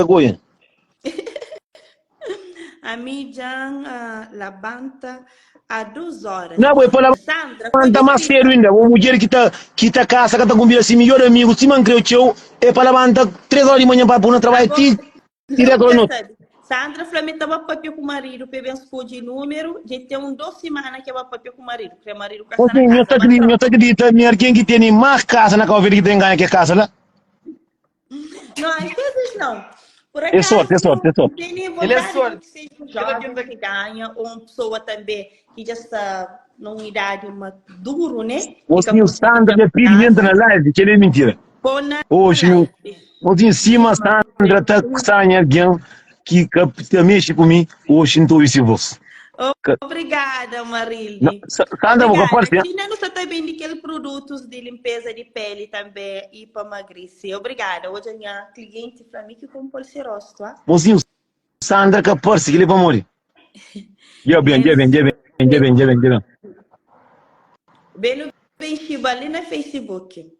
Goiânia. A mídia levanta há 2 horas. Não, é para Sandra, levantar mais cedo ainda. Uma mulher que tá casa, que tá com assim, melhor amigo, se man creu teu, é para levantar 3 horas de manhã para pôr no trabalho, direto ao noite. Sandra falou estava papel com o marido, para ver de número, de ter 2 semanas que eu papel com o marido, porque o marido casa Sim, na eu casa. tô acreditando, minha quem que tem mais casa na Calveira que tem ganho que casa lá. Não, às vezes não. Por É sorte, é sorte, é sorte. Tem Ele é sorte. que seja um jovem que ganha, ou uma pessoa também que já está numa idade duro, né? Você o Sandra é pimenta na live, que é mentira. Hoje, em cima, Sandra tá com alguém que mexe comigo, hoje não estou isso você. Obrigada, Marília. Sandra, vou partir. Tina não está bem daqueles produtos de limpeza de pele também e para emagrecer. Obrigada. Hoje a minha cliente para mim que comprou esse rosto, tá? Você Sandra que parece que ele vai morrer. Já bem. Bem Chiba ali no Facebook.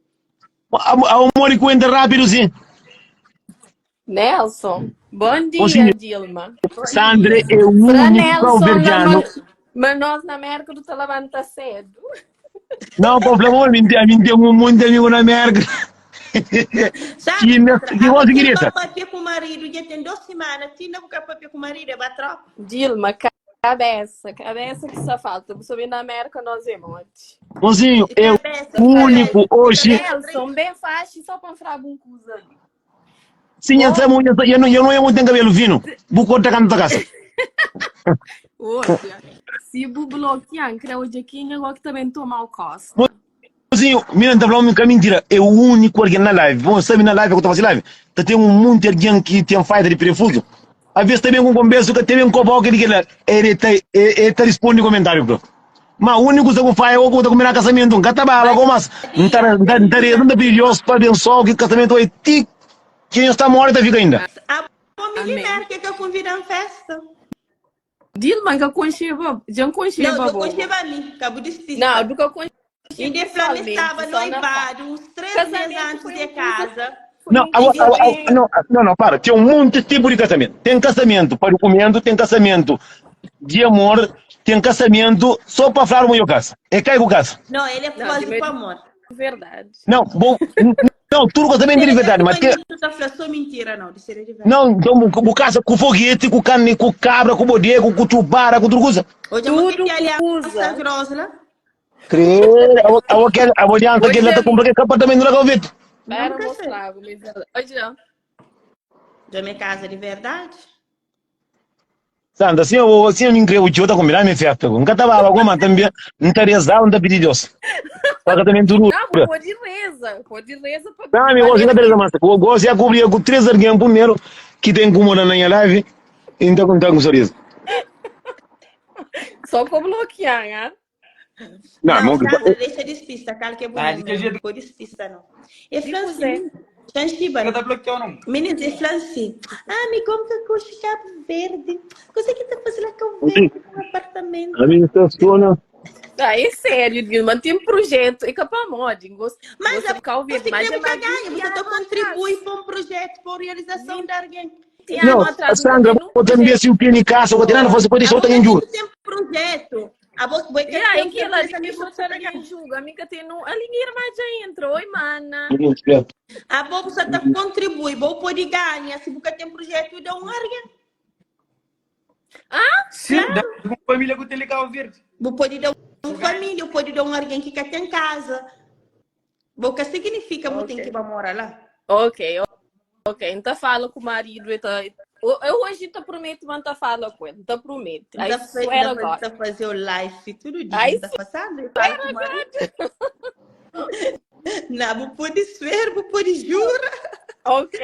A morrer conta rápido, sim. Nelson, bom dia, Dilma. Sandra é o único calverdiano. Mas nós na América do Talabã tá cedo. Não, problema, a mim tem muito amigo na América. Sandra, que você queria? papel com o marido, já tem 2 semanas. Tina com papel com o marido, é batrão. Dilma, cabeça que só falta. Você na América nós vemos. Mozinho, é o único hoje. Nelson, bem fácil, só para comprar algum coisa ali. Sim, eu não ia muito em cabelo fino. Vou cortar a tua casa. Outra, se o bloquear, creio que ninguém que também toma o costa. Mozinho, mira, tá falando que mentira. É o único alguém na live. Bom, sabe na live que eu tô fazendo live? Tem muito alguém que tem falta de parafuso. Às vezes também com conversa que tem um copo que ele tá responde comentário, bro. Mas o único que eu faço é o que eu tô comendo casamento. Catabala, como mas não tá brilhoso para abençoar que casamento é tic. Quem está morta fica ainda. A família que eu convido a festa. Dilma, que eu conheci, já conheci. Não, eu conheci a mim, acabo de assistir. Não, do que eu conheci. E de Flávio estava noivado, uns 3 meses antes de casa. Não, para. Tem um monte de tipo de casamento. Tem casamento para o comendo, tem casamento de amor, tem casamento só para falar o meu caso. É cai o caso. Não, ele é quase para amor. Verdade. Não, bom. Não, tudo casamento é de verdade, mas que... Não, mentira, não. Não, então, o caso com foguete, com carne, com cabra, com bodega, com chubara, com tudo coisa. Hoje eu vou aliança grossa, creio, a aliança que ela está comprando que apartamento lá que eu vi. Para mostrar, hoje não. Já minha casa de verdade? Santa, se eu não creio que eu estou combinando, me festa. Nunca estava alguma também, não estaria usando, não estaria Deus. Pagamento duro. Não, pode reza para. Não, meu gosto é mas o gosto é cobrir com 3 alguém primeiro que tem como na minha live, então contar com sorriso. Só para bloquear, né? Não, deixa despista, cara, que é bonito. Não ficou despista, não. E Franci, Janchiba, meninos, e Franci, me conta com o Cabo Verde. Você que está fazendo Cabo Verde no apartamento? A minha pessoa. É sério, Dilma, tem um projeto, é capaz de mas você ficar ouvindo, mas é mais você contribui para um projeto, para a realização de alguém. Não, Sandra, eu também assim o piano em casa, eu vou tirar, você pode soltar em juro. Tem projeto. A voz boi que é que ela ninguém julga, amiga tem no, a ninguém mais já entrou, oi mana. A bolsa tá contribui, vou pode ganhar, se você tem projeto dá um alguém. Sim, dá uma família que tem legal verde. Vou pode dar uma família, pode dar um alguém que quer ter em casa. O que significa que tem que morar lá? Ok, então fala com o marido, eu hoje te prometo, mas te falo com ele, te prometo. Aí tá fazer o live tudo dia, aí tá passando? Não, vou pôr esfera, vou pôr jura. Ok.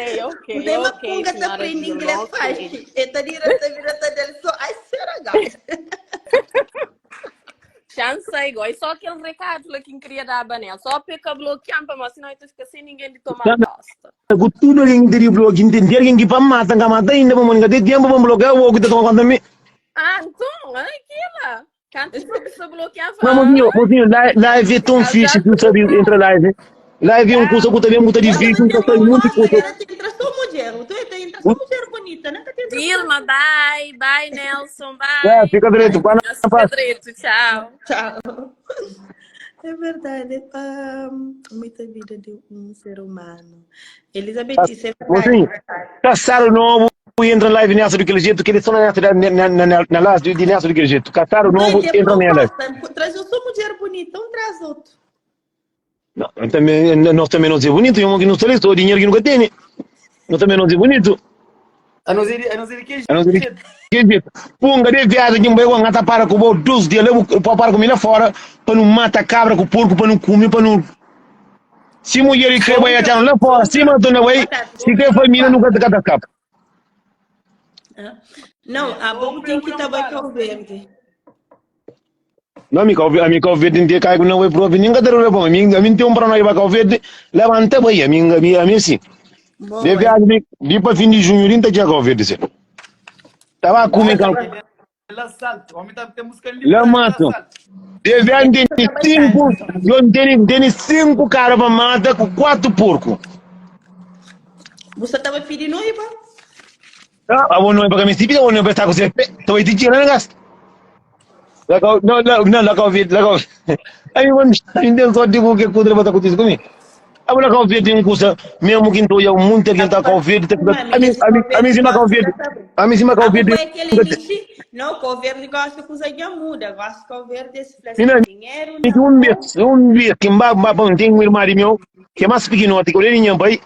Tem uma punga que aprende inglês fácil. Eta virata dele só, ai, será gato. Chance é igual, só aquele recado lá que queria dar a Banel, só peca bloqueando para nós, senão eu fica sem ninguém de tomar pasta. Tudo alguém teria bloqueio, entender alguém que para matar, que mata ainda, vamos ligar, tem tempo para bloquear o que está tomando também. Então, olha aquilo. Canto para pessoa bloquear. Não, mozinho, live é tão fixe, tu sabe, entra live. Live um curso que também muito difícil, que tem muito curso. Entra só mulher, tu entra só mulher bonita, né? Dilma, bye. Bye, Nelson, bye. Fica direito. Fica direito, tchau. Tchau. É verdade, muita vida de um ser humano. Elizabeth, isso é verdade. Caçaram novo e entra live nessa daquele jeito, que eles estão na live de nessa daquele jeito. Caçaram novo e entra na live. Traz só mulher bonita, traz outro. Não, nós também não somos bonitos, eu não sei o dinheiro que nunca tem. Nós também não somos bonitos. A não ser que jeito. Punga de viado que vai ngata para com o dos dias, para para comer lá fora, para não matar cabra com porco, para não comer, para não. Se mulher que vai achar lá fora, se mata na vai, se que família nunca te cata capa. Não, a bom tem que estar vai Cabo Verde. Não, me Cabo Verde não tem caigo não vai pro ninguém der o bom, a mim tem para nós vai Cabo Verde, levanta vai, a mim sim. De viagem de para fim de junho, ainda já Cabo Verde. Tava comendo lá mato. Deve andar tem cinco caras para matar com 4 porcos. Você estava pedindo noiva? Ah, vou não é para me estipar, vou não é para estar com você. Tô aí te tirando gas. Não, lá Covid. Aí eu só digo que cuidar para estar comigo. Agora Covid tem custa mesmo que não eu muito que está Covid. A mim cima Covid. A mim cima Covid. Não, Covid gosta de coisa de muda, gosta de Covid desse dinheiro. Um mês que mbaba tem um irmão meu que é mais pequeno até que ele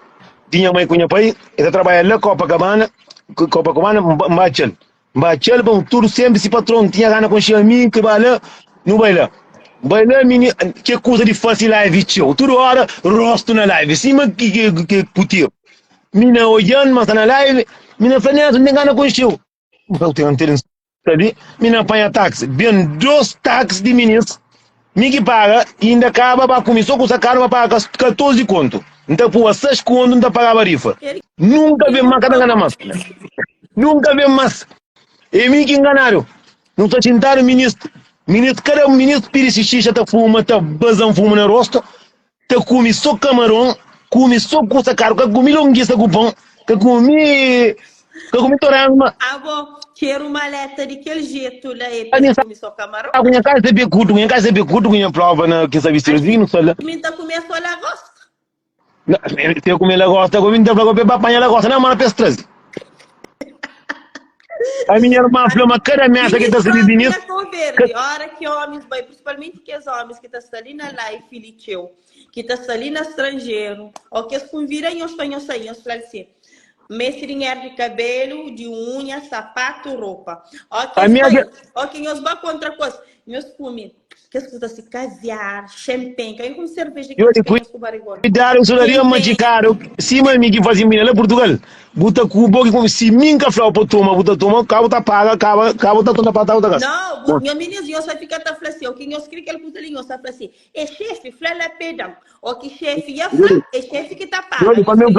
tinha mãe cunha pai, ele trabalha lá Copacabana, Mbachel bom tudo sempre se patrão tinha gana com chami que vai lá, não vai lá. Vai lá, mini, que coisa de fácil live, tio. Toda hora, rosto na live. Cima que putinho. Mina olhando, mas na live, mina falando, não gana com o tio. Eu tenho interesse. Mina apanha táxi. Bem, 2 táxis de meninas. Me que paga, e ainda acaba para começar com essa cara para pagar 14 conto. Então, por 6 conto, não pagava rifa. Nunca vi uma cara ganhar mais. Nunca vi mais. E me que enganaram. Não estou tentando ministro. Cada ministro pira esse xixa, tá fuma, tá bazão fuma no rosto, tá come só camarão, come só coisa caro, tá come longuiça com pão, tá come toranga. Ah, bom, quero uma letra daquele jeito lá, e come só camarão. A minha casa é bicudo, minha prova na que sabe se vinho, só lá. Me tá comendo só lagosta. Não, eu comer lagosta, eu vim da para beber apanhar lagosta, não, mano, pestres. A minha irmã falou uma cara ameaça que está se dividindo. Hora que homens, principalmente que os homens que estão ali na live, filho que estão ali no estrangeiro, ou que eles conviram e eu estou saindo, falam assim, mestre dinheiro de cabelo, de unha, sapato, roupa. Ok, nós vamos contra coisa. Nós comemos, que as coisas assim, caviar, champanhe, que com cerveja que nós temos com barigona. Cuidado, isso daria uma de caro. Se mãe me que faz em Minas, Portugal, buta cubo que como se minha flauta para tomar, buta toma, cabo tá paga, cabo tá toda patada da casa. Não, minha menina, eu só fica tá assim, o que nós queremos que ele puta ali, nós tá assim, é chefe, flala pedam, o que chefe é flá, é chefe que tá paga. Eu para mim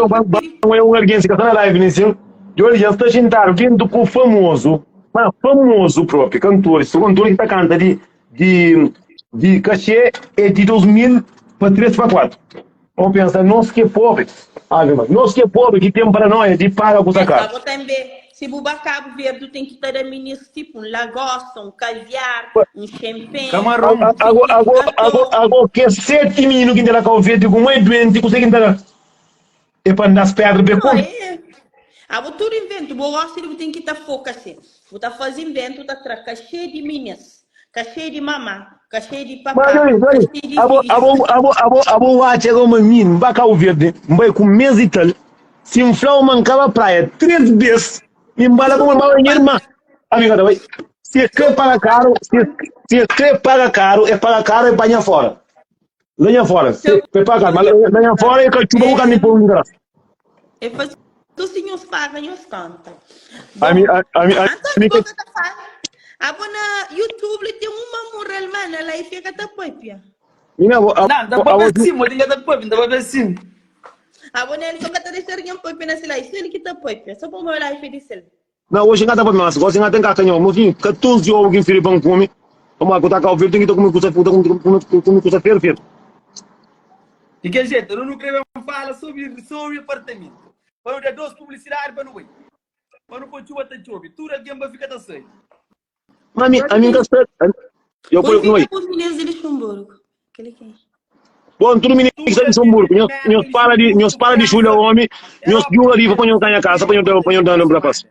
não é um alguém que está na live nisso. Eu já estou sentado vindo com o famoso próprio cantor, esse cantor que está cantando de cachê é de 2.000 para 3 para 4. Vamos pensar, nós que é pobre, nós que é pobre, que tem paranoia de pagar com essa casa. Se buba Cabo Verde tem que ter ministro tipo um lagosta, um caviar, um champanhe. Camarão. Agora que 7 meninos que tem Cabo Verde com mais doente, consegue entrar. É para dar as pedras bem com. Agora tudo invento, o gosto tem que estar foco assim. Vou estar fazendo invento, tá cachê de meninas. Cachê de mamá, cachê de papai, cachê de filho. Abo chega uma menina, vai Cabo Verde, vai com mês e tal, se inflar uma cava praia 3 vezes, me embala com uma irmã. Amiga, vai. Se quer pagar caro, é pagar caro e banha fora. Banha fora, se quer pagar caro, mas banha fora é que chupa o caminho por um graça. É fazer os senhores pagam e os cantam. Agora na YouTube tem uma moral, mano, lá e fica da pipia. Não, dá para ver sim, mas dá para ver sim. Agora ele só está deixando alguém pipia nessa lá, isso ele que tá pipia, só para morar e feliz. Não, hoje nada para mim, mas hoje nada tem cacanhão, mas sim, 14 ovos que filho vão comer, uma coisa que ao ver tem que tomar coisa perfeita. De que jeito? Eu não quero falar sobre o apartamento. Para dar 2 publicidades para não ir. Para não pôr chuva até chove. Tudo aqui vai ficar assim. Mami, a minha gasta. Eu Vou por ficar com os meninos de Luxemburgo. Aquele que é. Bom, tudo menino que está em São Burgo. Nós para de chulha o homem. Nós juga ali para pôr a casa, para pôr dar no braço.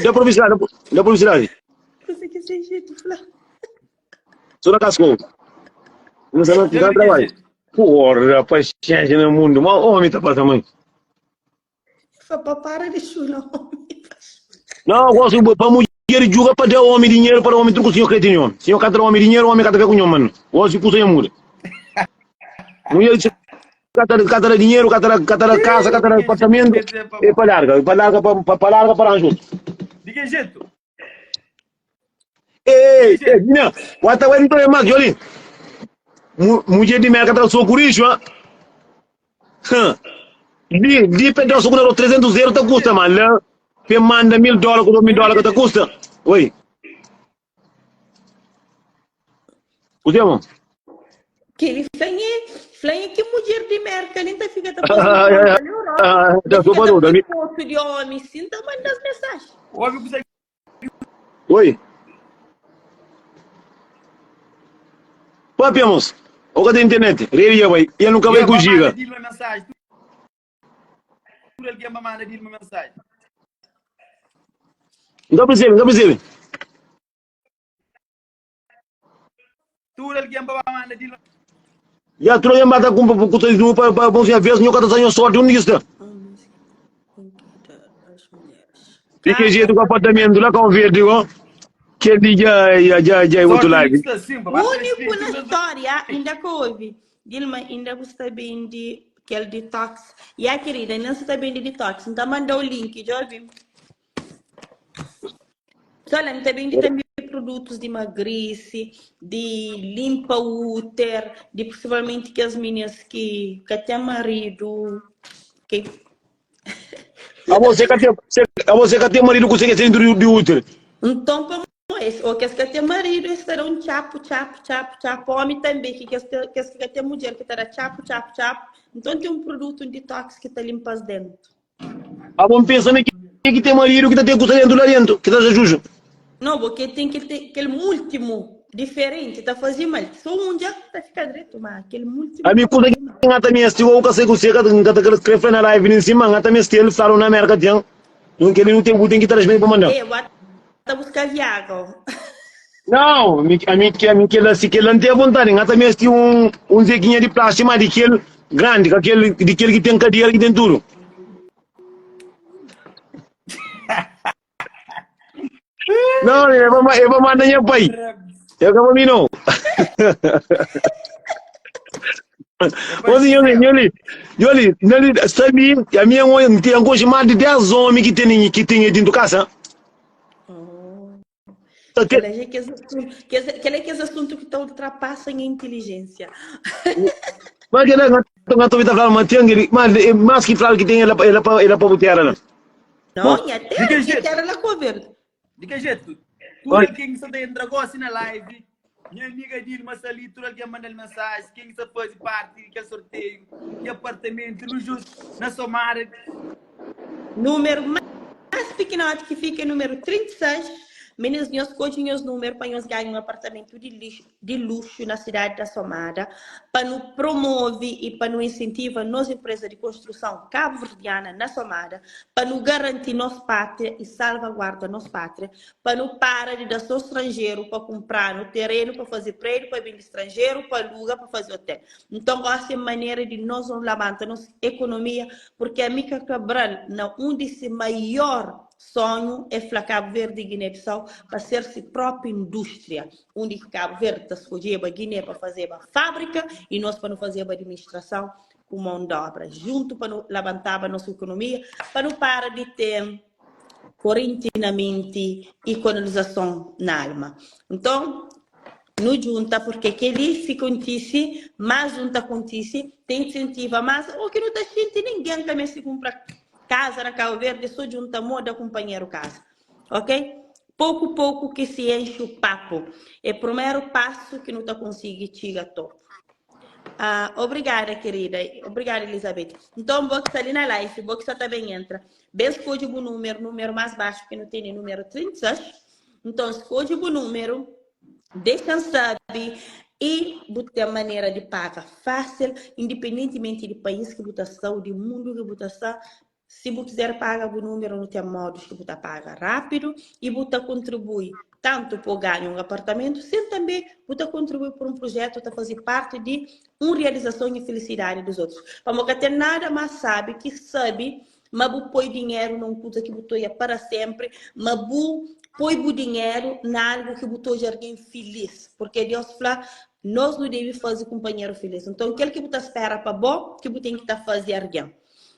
Da publicidade. Você que sem jeito, Flávio. Só na casco. Não sabe que dá trabalho. Porra, paciência no mundo. Mas o homem está para também. Para de chulha, homem. Não, eu gosto para mulher juga para dar o homem dinheiro para o homem truco o senhor cretinho. Se eu cadra o homem dinheiro, o homem cadra com o mano. Eu gosto de puxar a mulher. Mulher cadra dinheiro, cadra casa, cadra apartamento. É para larga para ajuda. De que jeito? Ei, não. O até então é mais, Jolie. Mulher de merda cadra sou curicho, ah. De pedaço com o 300 euros tá custa, mano. Pe manda $1.000 com $2.000 que tá custa. Oi. O que, mano? Que ele flanha que mulher de merda, ele tá ficando na Europa. Já sou barulho, Davi. Foto de homem, sim, tá mandando as mensagens. Oi. Papi, moço. O que tem internet? Reia, vai. Eu nunca vai com giga. Dile uma mensagem. Tudo alguém manda dile uma mensagem. Não percebe. Tudo alguém manda dile. Já trouxe a mata com o para você ver se não cada sangue sorte um nisso. De que jeito o apartamento lá com verde, ó? Que ele já outro lado. O único na história, ainda que houve, Dilma ainda gosta bem de aquele detox. E a querida, não está bem de detox, então manda o link, já ouvi. Só lembra também de também produtos de emagrice, de limpa o útero, de possivelmente que as meninas que têm marido, que... A você que tem marido que consegue ser dentro de útero. Então, ou que tem marido, estará um chapo, homem também, que tem mulher que estará chapo. Então tem um produto, um detox que está limpa dentro. A bom pensa que tem marido que tem conseguindo lá dentro, que está justo. Não, porque tem que ter aquele múltiplo diferente, tá fazendo mal. Só um dia tá ficando direito, mas aquele múltiplo. A minha coisa que ngata minha se o que você ngata escreve na live em cima, ngata minha stele falaram na América tem. Não que ele não tem que trazer para mandar. Eu vou buscar viável. Não, a mim que ela se que ela não tem vontade, ngata minha tem um zequinha de plástico mas daquele grande, aquele que tem cadeira aqui dentro. Não, eu vou mandar minha pai. Eu vou me não. Ô, Yoli, sabe, a minha mãe tem mais de 10 homens que tem dentro de casa. Aquele assunto que ultrapassa em inteligência. Mas que não estou falando, mas que fala que tem ela para botar ela. Não, e até que era na cover. De que jeito? Tudo quem está dentro agora na live, minha amiga Dilma ali, tudo alguém manda mensagem, quem está fazendo parte, que sorteio, que apartamento, no justo, na somada. Número mais pequeno que fica, número 36. Meninos, nós codinhos número para nós ganhar um apartamento de luxo na cidade da Somada, para nos promover e para nos incentivar nas empresas de construção cabo-verdiana na Somada, para nos garantir nossa pátria e salvaguardar nossa pátria, para não parar de dar só estrangeiro para comprar no terreno, para fazer prédio, para vir estrangeiro, para alugar, para fazer hotel. Então, essa é a maneira de nós levantar nossa economia, porque a Mica Cabral, na um desse maior sonho é Cabo Verde e Guiné-Bissau para ser sua própria indústria, onde Cabo Verde está escolhendo a Guiné para fazer a fábrica e nós para fazer a administração com mão de obra, junto para levantar a nossa economia, para não parar de ter corintinamente e colonização na alma. Então, não junta, porque aquele se acontece, mais junta acontece, tem incentiva, mas o que não está sentindo ninguém também se compra casa na Cabo Verde, só junta moda companheiro casa, ok? pouco a pouco que se enche o papo. É o primeiro passo que não está conseguindo chegar a topo. Obrigada, querida. Obrigada, Elizabeth. Então, vou que ali na live, vou que você também entra. Bem, escolhe o número mais baixo, que não tem número 30. Então, escolhe o número, deixa saber e botar a maneira de pagar fácil, independentemente do país que você está, do mundo que você está. Se você quiser pagar o número, não tem modos que você paga rápido e você contribui tanto para ganhar um apartamento, sem também você contribuir para um projeto para fazer parte de uma realização e felicidade dos outros. Para não ter nada mais sabe, mas você põe dinheiro numa coisa que você é para sempre, mas você põe o dinheiro em algo que você é alguém feliz, porque Deus fala, nós não devemos fazer companheiro feliz. Então, aquilo que você espera para bom, que você tem que fazer alguém.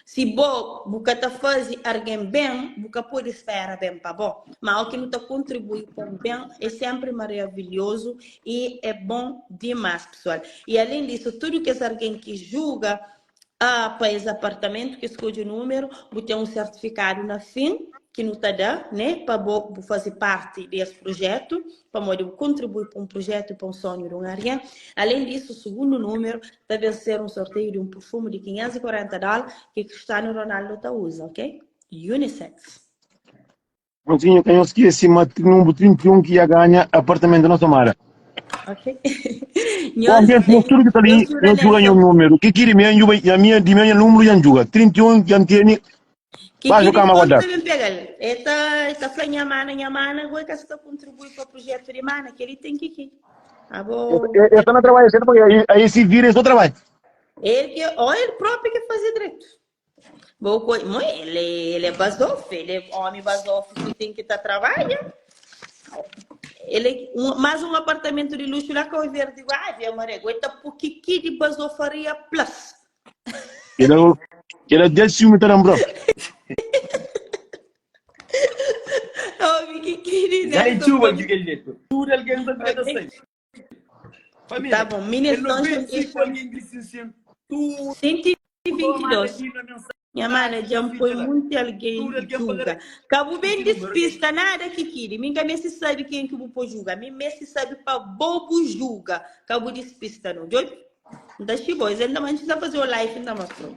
Se você está fazendo alguém bem, você pode esperar bem para bom. Mas o que não está contribui para o bem é sempre maravilhoso e é bom demais, pessoal. E além disso, tudo que é alguém que julga para esse apartamento, que escolhe o número, você tem um certificado na fim, que não está dando, né? Para fazer parte desse projeto, para poder contribuir para um projeto, para um sonho de um área. Além disso, o segundo número deve ser um sorteio de um perfume de $540 que Cristiano Ronaldo está usa, ok? Unisex. Prontinho, eu esqueci, mas número 31 que ia ganhar apartamento na Samara. Ok? O ambiente no tudo que está ali, não juga nenhum número. Que queria de minha número já joga. 31 já tem. Baixo o cama guardar. Esta foi minha mana, agora que está contribui para o projeto de mana, que ele tem que Eu estou na trabalho, porque aí se vira, eu trabalho. Ele próprio que fazia direito. Ele é basof, ele é homem basof que tem que estar trabalhando. Mais um apartamento de luxo lá que eu ver, digo, Maria, aguenta por que de basofaria plus. Ele é 10 ciúmes, tá lembrando? Tá bom, ministro 122. Minha mana já foi muito alguém julga. Cabo bem despista, nada que queira. Minha me se sabe quem que vou julgar. Me se sabe para bobo julga. Cabo despista não. Da Chibois, ainda mais precisa fazer o live ainda mostrou.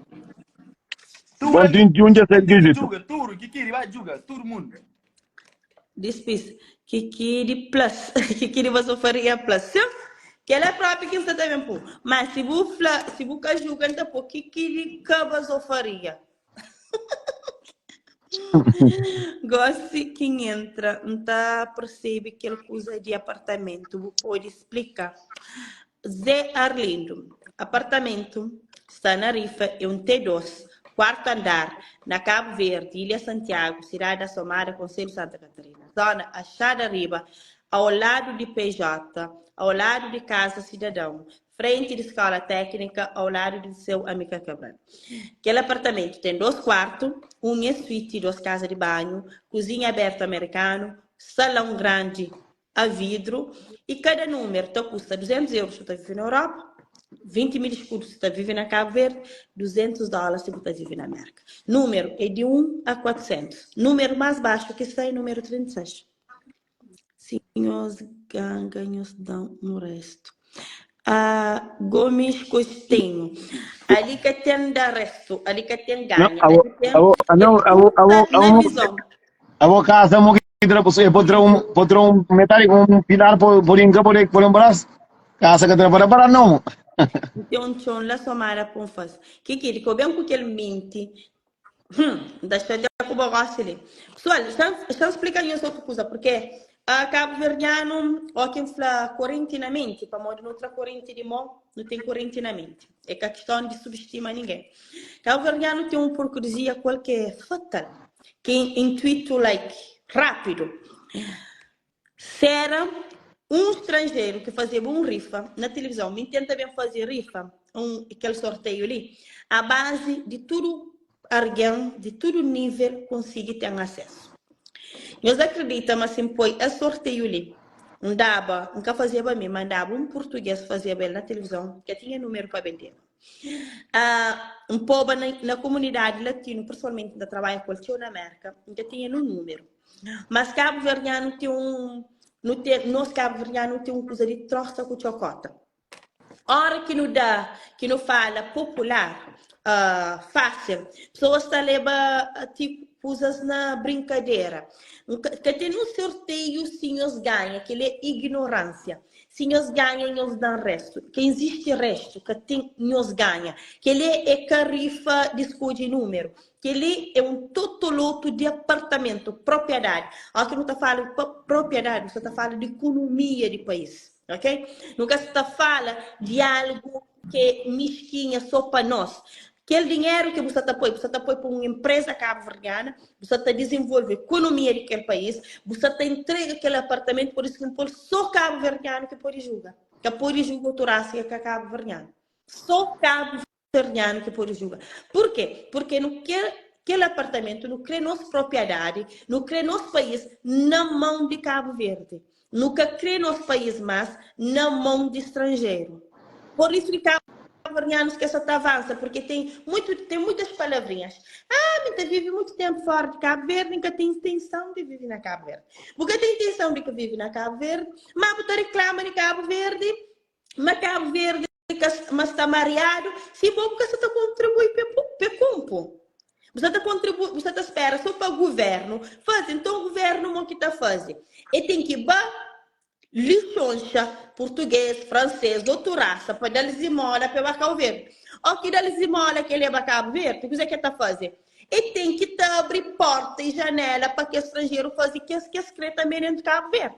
Mas 21 já sei que julga, tudo que queira, vai julgar, todo mundo. Despista. Que queira plus. Que queira você faria plus. Que ela é própria que você também pô. Mas se você julga, então por que queira você faria? Gosto quem entra, não tá percebe que ele usa de apartamento, pode explicar. Zé Arlindo, apartamento, está na Rifa, é um T2, quarto andar, na Cabo Verde, Ilha Santiago, cidade da Somara, Conselho Santa Catarina. Zona Achada Riba, ao lado de PJ, ao lado de Casa Cidadão, frente de escola técnica, ao lado do seu Amica Cabral. Aquele apartamento tem 2 quartos, um suíte, 2 casas de banho, cozinha aberta americano, salão grande a vidro, e cada número custa €200 se você vive na Europa, 20 mil escudos se você vive na Cabo Verde, $200 se você vive na América. Número é de 1 a 400. Número mais baixo que sai, número 36. Senhores ganhos dão no resto. Gomes Costinho. Ali que tem da resto, ali que tem ganho. A casa pode um metálico, um pilar por enga por um braço. Casa que trabalha para não. Então, lá somara com faz. Que bem com aquele mente. Da história com o bagulho ali. Pessoal, estão explicando isso outra coisa, porque a Cabo Verdeano, ó quem fala corrente na mente, para modo outra corrente de mão, não tem corrente na mente. É que a questão de subestimar ninguém. Cabo Verdeano tem uma porcaria qualquer fatal, que é intuito, rápido. Será um estrangeiro que fazia rifa na televisão, me tenta bem fazer rifa, aquele sorteio ali, a base de tudo, alguém de todo nível consegue ter acesso. Nós acreditamos assim, pois, a sorteio ali, nunca fazia para mim, mandava um português fazer bem na televisão, que tinha número para vender. Um povo na comunidade latina, principalmente da trabalho com o na América, ainda tinha um número. Mas Cabo Verdeano tem nós Cabo Verdeano tem coisa de troça com chocota. Hora que não fala popular, fácil, pessoas estão levando tipo coisas na brincadeira. Que tem um sorteio, sim, os ganham, que é ignorância. Se nós ganham, nós dão resto. Que existe resto, que tem, nós ganham. Que ele é carifa de número. Que ele é um totoloto de apartamento, propriedade. Aqui não está falando de propriedade, você está falando de economia do país. Ok? Nunca se está falando de algo que é mesquinha só para nós. Aquele dinheiro que você apoia para uma empresa cabo-verdiana, você desenvolve a economia daquele país, você entrega aquele apartamento, por isso que não pode só cabo-verdiano que pode julgar. Que pode julgar o turácia que é cabo-verdiano. Só cabo-verdiano que pode julgar. Por quê? Porque não quer aquele apartamento, não crê nossa propriedade, não crê nosso país na mão de Cabo Verde. Nunca crê nosso país mais na mão de estrangeiro. Por isso que cabo-verdianos que essa avança, porque tem muitas palavrinhas. Mas vive muito tempo fora de Cabo Verde, nunca tem intenção de viver na Cabo Verde. Porque tem intenção de que vive na Cabo Verde, mas você reclama de Cabo Verde, mas Cabo Verde mas está mareado, se bom porque você está contribuindo para o campo. Você está espera só para o governo. Então o governo não que está fazendo. E tem que lições português, francês, doutoraça, para dar esmola para Cabo Verde. O que dá esmola que ele é para Cabo Verde, o que está fazendo? E tem que abrir porta e janela para que o estrangeiro faça que escreve também dentro de Cabo Verde.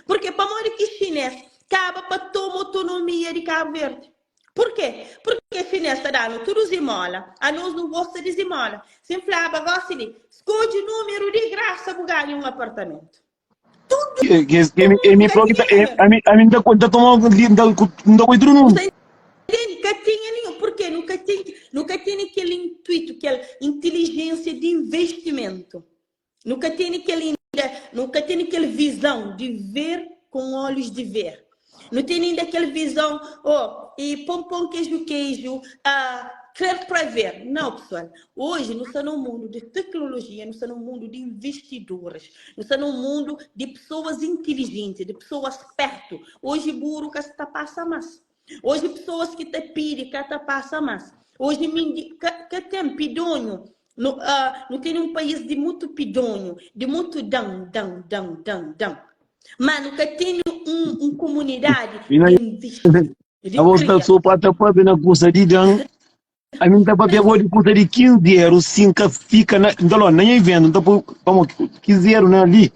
Porque para morrer que chinês acaba para tomar autonomia de Cabo Verde. Por quê? Porque o chinês está dando tudo esmola, a nós não gosta de esmola. Se inflava, gosta de escolhe número de graça para ganhar um apartamento. Me preocupa, a mim dá conta tomar não cuido não. Nunca tinha nenhum, porque nunca tinha aquele intuito, aquela inteligência de investimento. Nunca tinha aquela visão de ver com olhos de ver. Não tem ainda aquela visão, e pão, queijo, crer para ver. Não, pessoal. Hoje, nós estamos num mundo de tecnologia, nós estamos num mundo de investidores, nós estamos num mundo de pessoas inteligentes, de pessoas perto. Hoje, burro que está passa mais. Hoje, pessoas que te pedem que está passa mais. Hoje, que tem pidonho. Não tem um país de muito pidonho, de muito dão. Mas nunca tem uma comunidade de a vossa só para na custa de dan. A mim tá para pegar de custa de 15 euros, 5 fica na então nem vendo, então como 15 euros ali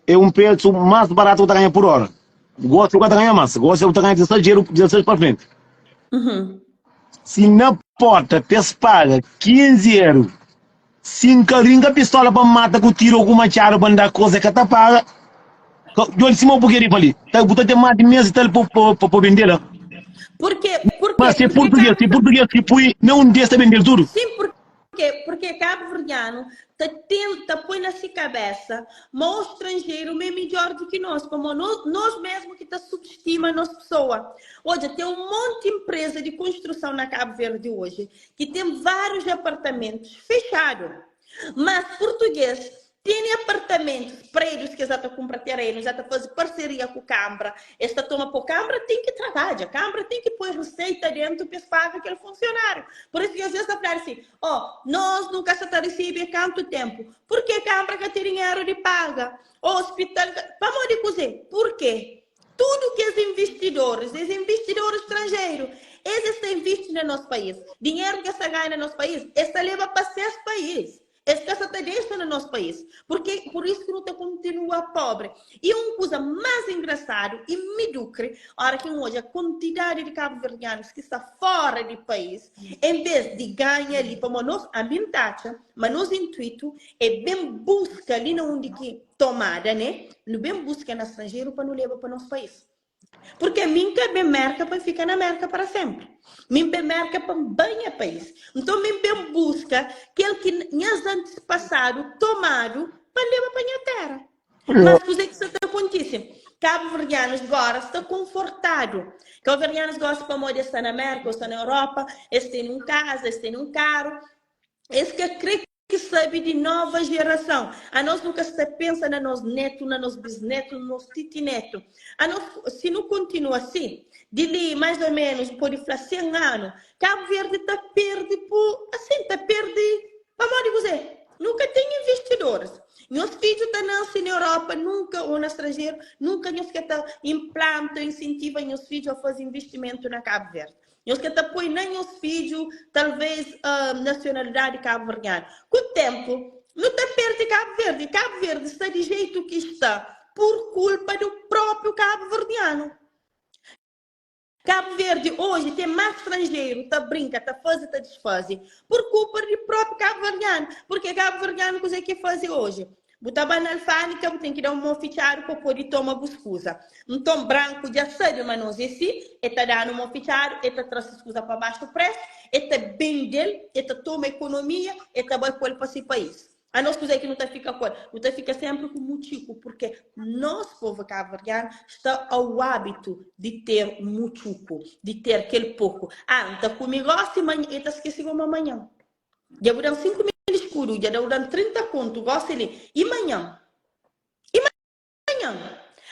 é um preço mais barato que ganha por hora. Gosto que ganha mais, gosto que ganha 16 para frente. Se na porta te paga 15 euros, 5 ringa pistola para matar com tiro ou com machado para dar coisa que tá paga. Eu disse um pouquinho ali, tá botando mais de mês e tal para vender lá. Por quê? Mas se português, se põe não deixa vender tudo. Sim, porque Cabo Verdeano tenta põe na sua cabeça, mas o estrangeiro é melhor do que nós, como nós mesmos que subestima a nossa pessoa. Hoje tem um monte de empresa de construção na Cabo Verde hoje, que tem vários apartamentos fechados, mas português tem apartamentos, prédios que já estão comprando terreno, já está fazendo parceria com a Câmara. Esta toma para a Câmara tem que trabalhar, a Câmara tem que pôr receita dentro para pagar aquele funcionário. Por isso que às vezes está falando assim, nós nunca se recebendo quanto tempo. Por que a Câmara que tem dinheiro de paga? O hospital, vamos dizer, por quê? Tudo que os investidores estrangeiros, eles estão investindo no nosso país. Dinheiro que se ganha no nosso país, esta leva para 6 países. Essa está deixando no nosso país. Porque, por isso que não continua pobre. E uma coisa mais engraçada e medíocre, a hora que hoje a quantidade de cabo-verdianos que está fora do país, em vez de ganhar ali para nós ambientar, mas nosso intuito é bem busca ali onde que tomada, né? Bem busca no estrangeiro para não levar para o nosso país. Porque mim que bem merca para ficar na América para sempre. Mim bem merca para banhar país. Então mim bem busca aquele que nos antepassados tomado para levar para a terra. Mas coisa que isso acontece. cabo-verdianos agora estão confortados. Cabo-verdianos gostam de estar na América, estar na Europa, estar num casa, estar num carro. Esse que crê que sabe de nova geração. A nós nunca se pensa na nos neto, na nos bisneto, no nos titineto. A nós, se não continua assim, de ali mais ou menos, pode falar 100 anos, Cabo Verde está perde por, assim, está perde, vamos dizer, nunca tem investidores. Meus filhos estão nascendo na Europa, nunca, ou no estrangeiro, nunca nos que implantam, incentivam meus filhos a fazer investimento na Cabo Verde. Nós que apoiam nem os filhos, talvez, nacionalidade cabo-verdiana. Com o tempo, não está perto de Cabo Verde. Cabo Verde está do jeito que está, por culpa do próprio cabo-verdiano. Cabo Verde hoje tem mais estrangeiro, tá brinca, tá faz, tá desfaz, por culpa do próprio cabo-verdiano. Porque cabo-verdiano, o que é que faz hoje? Botar na alfândega, tem que dar um fichário para poder tomar buscusa. Então, branco já sabe, mas não sei se está dando um fichário, está trazendo escusa para baixo do preço, está bem dele, está toma economia, está vai para esse país. A nós que não fica com não fica sempre com muchico, porque nós, povo cabo-verdiano, está ao hábito de ter muchico, de ter aquele pouco. Ah, está comigo assim, mas está esquecendo amanhã. Já vou dar 5 mil escuro, já vou dar 30 conto, gosta ali. E amanhã?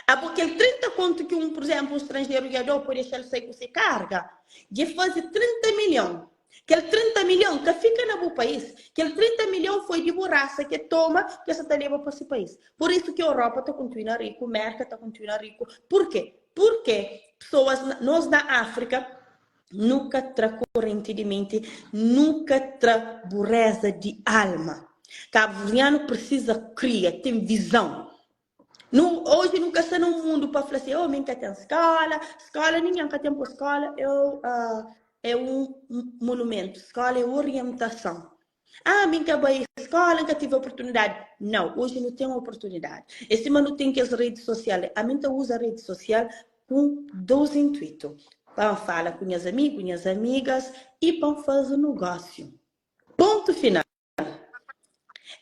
Ah, porque ele 30 conto que, por exemplo, um estrangeiro já deu por deixar ele sair com essa carga, já faz 30 milhões. Aquele 30 milhões que fica no meu país, aquele 30 milhões foi de borracha que toma, que você está levando para esse país. Por isso que a Europa está continuando rico, a América está continuando rico. Por quê? Porque pessoas, nós na África, nunca tra corrente de mente, nunca tra burreza de alma. Cabo-verdiano precisa criar, tem visão. Hoje nunca está no mundo para falar assim, oh, nunca tem escola, ninguém tem por escola, é um monumento, escola é orientação. Ah, nunca vai à escola, nunca tive oportunidade. Não, hoje não tem oportunidade. Esse não tem que as redes sociais. A gente usa a rede social com 2 intuitos. Para falar com minhas amigos, minhas amigas e para fazer negócio. Ponto final.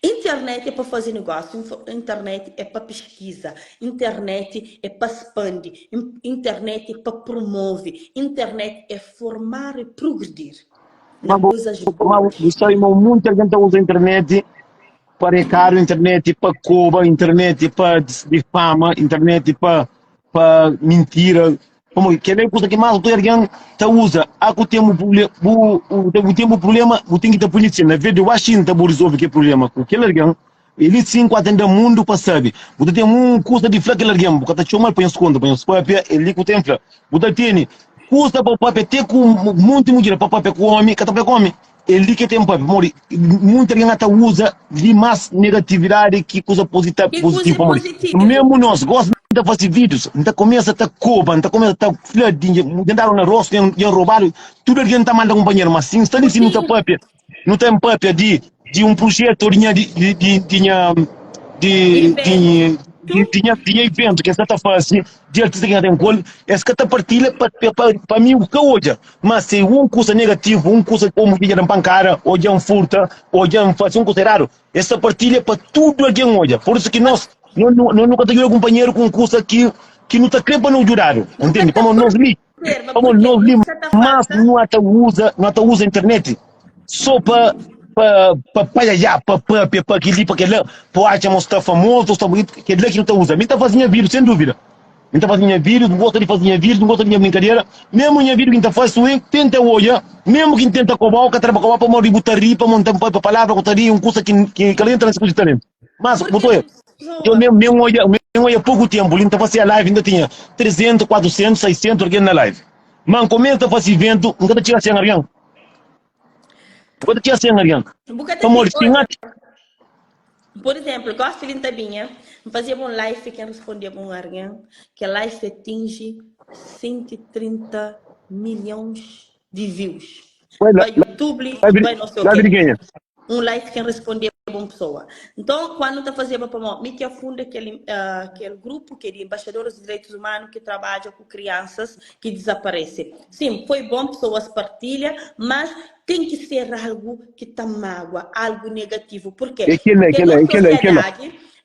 Internet é para fazer negócio, internet é para pesquisa, internet é para expandir, internet é para promover, internet é formar e progredir. Muita gente usa a internet para caro, internet para cova, internet para difama, internet para mentira. Como que nem coisa que mais o alguém tá usa, aqui tem um problema, tem que ter polícia, na vez de Washington para resolver que problema, com aquele alguém, ele sim atende o mundo para saber. Você tem custa de fleque alguém, porque tá chamando para esconder, para papel, ele que tem fleque. Você tem custa para papel ter com muito dinheiro para papel come, que tá come. Ele que tem papel, mori, muita gente usa de mais negatividade que coisa positiva, mesmo nós gostamos de fazer vídeos, então começa a estar coba, então começa a estar flooding, tentaram na roça, tem roubado, tudo alguém está mandando companheiro, mas sim, está dizendo não tem papel de projeto de evento que está fazendo, de artista que tem colo, essa que está partilha para mim o que hoje, mas se coisa negativo, coisa como que já não pancada, ou já furta, ou já faz coisa raro, essa partilha para tudo alguém hoje, por isso que nós nunca temos companheiro com coisa que não está querendo não ajudar, entende? Como nós li, mas não usa a internet só para allá, para aquele, para achar mostrar famoso, que ele que não está usando. Ele está fazendo vídeo, sem dúvida. Ele está fazendo vídeo, não gosta de fazer vídeo, não gosta de brincadeira. Mesmo em vídeo que está fazendo, tenta olhar, mesmo que tenta cobrar, que trabalha para morrer, botar para montar para palavra, botar coisa que ele entra nessa coisa de talento. Mas, eu mesmo olha pouco tempo, ele está fazendo a live, ainda tinha 300, 400, 600 alguém na live. Mas começa a fazer evento, nunca tira 100 alguém. Pode ter assim, Ariane. Por exemplo, gosto de Tabinha, fazia um live que respondia com alguém, que a live atinge 130 milhões de views. Vai YouTube, vai não sei o quê. Um live que respondia com uma pessoa. Então, quando está fazendo para mim, que afunda aquele grupo que é de embaixadores de direitos humanos que trabalham com crianças que desaparecem. Sim, foi bom pessoas partilham, mas tem que ser algo que está mágoa, algo negativo. Por quê? Porque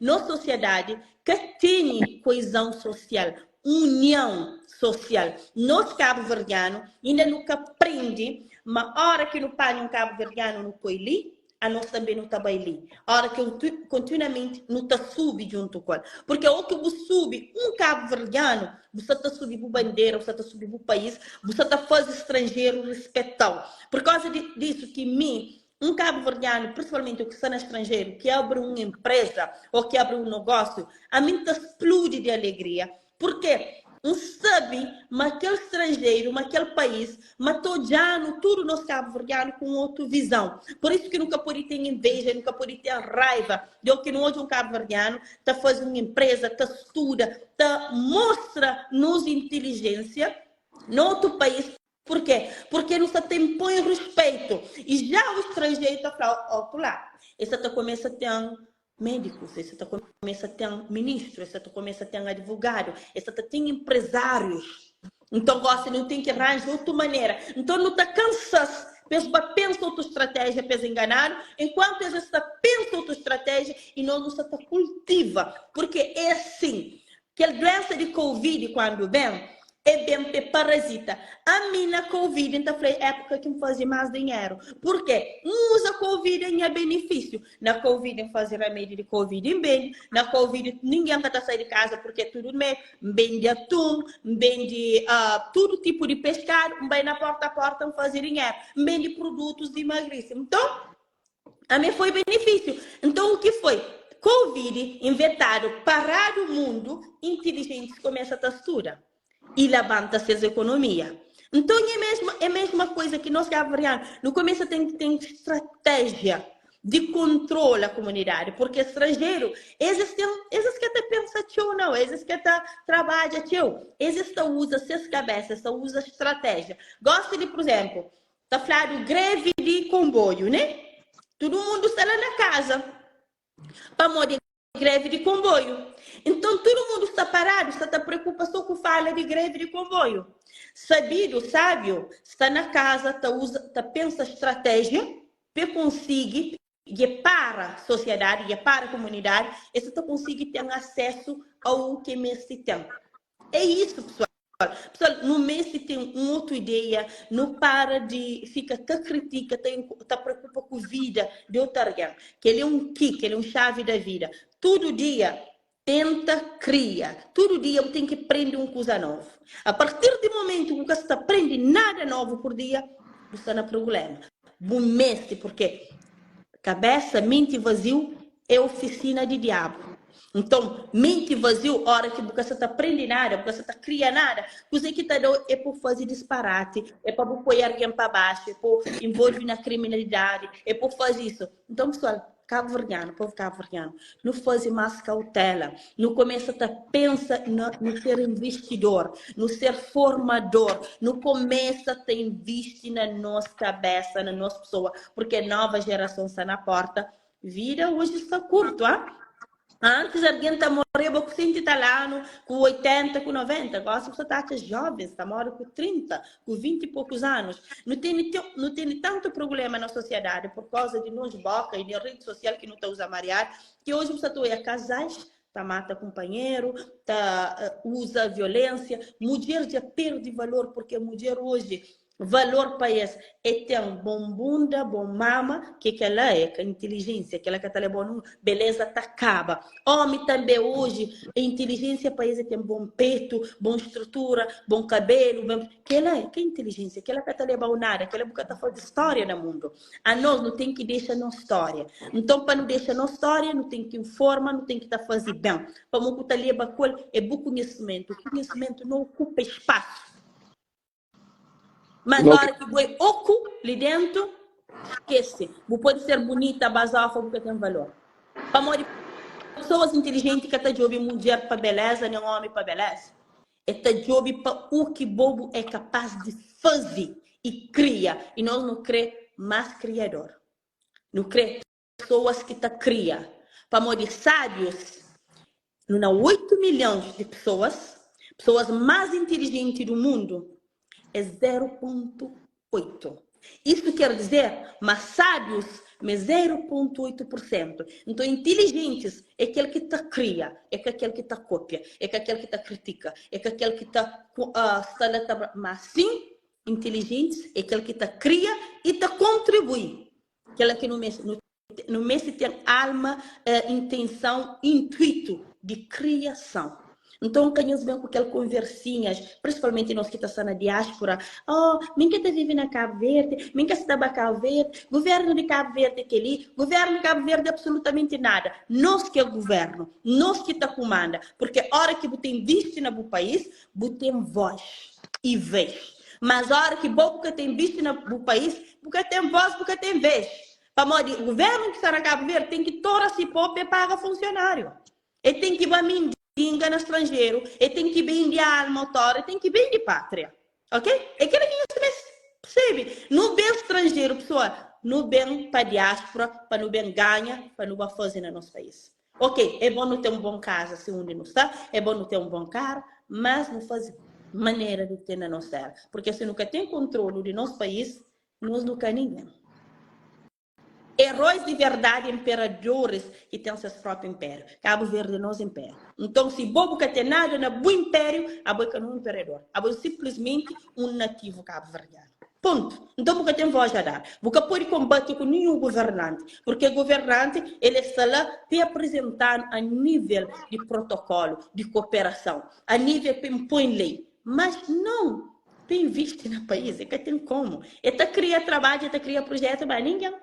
na sociedade que tem coesão social, união social. Nós, cabo-verdianos, ainda nunca aprende, mas a hora que no pai um cabo-verdiano no coili, a nós também não está ali. A hora que eu continuamente não está subi junto com ele. Porque o que você sube, um cabo-verdiano, você está subindo a bandeira, você está subindo o país, você está fazendo estrangeiro respeitar. Por causa disso que mim, um cabo-verdiano, principalmente o que está no estrangeiro, que abre uma empresa ou que abre um negócio, a mim está explode de alegria. Por quê? Não sabe, mas aquele estrangeiro, mas aquele país, matou já no tudo nosso cabo-verdiano com outra visão. Por isso que nunca pode ter inveja, nunca pode ter raiva de que não hoje um cabo-verdiano está fazendo uma empresa, está estuda, está mostra-nos inteligência no outro país. Por quê? Porque não se impõe respeito. E já o estrangeiro está falando, ó, lá, esse está começa a ter médicos, esse começa a ter ministro, esse começa a ter advogado, esse tem empresários. Então, você não tem que arranjar de outra maneira. Então, não está cansado. Pensa outra estratégia para enganar, enquanto eles pensa outra estratégia e não se cultiva. Porque é assim, que a doença de Covid, quando vem, é bem parasita. A mim na Covid, então foi época que me fazia mais dinheiro. Por quê? Usa Covid em benefício. Na Covid, fazer remédio de Covid em bem. Na Covid, ninguém está sair de casa porque tudo bem de atum, bem de todo tipo de pescado, bem na porta a porta fazer dinheiro, bem de produtos de emagrecimento. Então, a mim foi benefício. Então, o que foi? Covid, inventado, parado o mundo, inteligentes começa a textura. E levanta-se a economia. Então, é a mesma coisa que nós, cabo-verdianos, no começo tem estratégia de controle da comunidade, porque estrangeiro, eles que até pensam tio, não, eles que até trabalham tio, eles que usam suas cabeças, usam estratégia. Gosta de, por exemplo, está falando greve de comboio, né? Todo mundo está lá na casa para morrer greve de comboio. Então, todo mundo está parado, está preocupado só com fala de greve de comboio. Sabido, sábio, está na casa, está pensa estratégia, para conseguir, e para a sociedade, e para a comunidade, e está conseguir ter acesso ao que mais se tem. É isso, pessoal. Pessoal, no mês se tem uma outra ideia, não para de ficar que critica, está preocupado com a vida de outra alguém, que ele é um kick, ele é um chave da vida. Todo dia tenta, cria. Todo dia tem que aprender uma coisa nova. A partir do momento que você aprende nada novo por dia, você está no problema. Bom mês, porque cabeça, mente vazio é oficina de diabo. Então, mente vazio, hora que você está aprendendo nada, você está criando nada, você que está é por fazer disparate, é para pôr alguém para baixo, é por envolver na criminalidade, é por fazer isso. Então, pessoal, cabo-verdiano, povo cabo-verdiano, não faz mais cautela, não começa a pensar no ser investidor, no ser formador, não começa a investir na nossa cabeça, na nossa pessoa, porque a nova geração está na porta, vida hoje está curto, ah? Antes alguém está morrendo com 100 anos, com 80, com 90. Agora você está jovem, está morrendo com 30, com 20 e poucos anos. Não tem tanto problema na sociedade por causa de nós boca e de rede social que não está usando mariar, que hoje você está casais, tá mata companheiro, usa violência. Mulher já perde valor, porque a mulher hoje... valor para isso é ter um bom bunda, bom mama, que ela é, que a inteligência, que ela que está bom, beleza tá acaba. Homem também hoje, a inteligência para isso tem bom peito, boa estrutura, bom cabelo, que ela é, que a inteligência, que ela que está bom nada, que ela que está fazendo história no mundo. A nós não tem que deixar nossa história. Então, para não deixar nossa história, não tem que informar, não tem que estar fazendo bem. Para não estar ali, é bom conhecimento. O conhecimento não ocupa espaço. Mas na hora que vai oco ali dentro, esquece. Você pode ser bonita, basafa, porque tem valor. Para morrer, pessoas inteligentes que estão jovem mulher para beleza, nem homem para beleza. Está jovem para o que bobo é capaz de fazer e cria. E nós não crê mais criador. Não crê pessoas que estão cria. Para morrer sábios, não há 8 milhões de pessoas mais inteligentes do mundo. É 0,8. Isso quer dizer, mas sábios mas 0,8%. Então, inteligentes é aquele que te cria, é aquele que te copia, é aquele que te critica, é aquele que te mas sim, inteligentes é aquele que te cria e te contribui. Aquele que no mês tem alma, intenção, intuito de criação. Então, canhões bem com aquelas conversinhas, principalmente nós que estamos na diáspora. Oh, mim que está vivendo na Cabo Verde, mim que está na Cabo Verde, governo de Cabo Verde aquele, governo de Cabo Verde absolutamente nada. Nós que é o governo, nós que está comanda, porque a hora que você investe no país, você tem voz e vez. Mas a hora que você tem visto no país, você tem voz, você tem vez. Para o governo que está na Cabo Verde tem que toda se pobre paga funcionário. Ele tem que ir dinga no estrangeiro, e tem que bem de alma autora, e tem que bem de pátria, ok? É aquilo que você percebe. No bem estrangeiro, pessoal, no bem para a diáspora, para no bem ganha, para não fazer no nosso país. Ok, é bom não ter um bom casa, se onde não está, é bom não ter um bom carro, mas não faz maneira de ter na nossa terra. Porque se nunca tem controle do nosso país, nós nunca ninguém. Heróis de verdade, imperadores que têm seus próprios impérios. Cabo Verde é nosso império. Então, se Bobo que tem nada no bom império, a boca não é um imperador. A boca é simplesmente um nativo cabo-verdiano. Ponto. Então, porque tem voz a dar. Porque pode combater com nenhum governante. Porque o governante, ele está lá para apresentar a nível de protocolo, de cooperação, a nível de impor lei. Mas não tem visto no país. É que tem como. Ele cria trabalho, ele cria projeto, mas ninguém.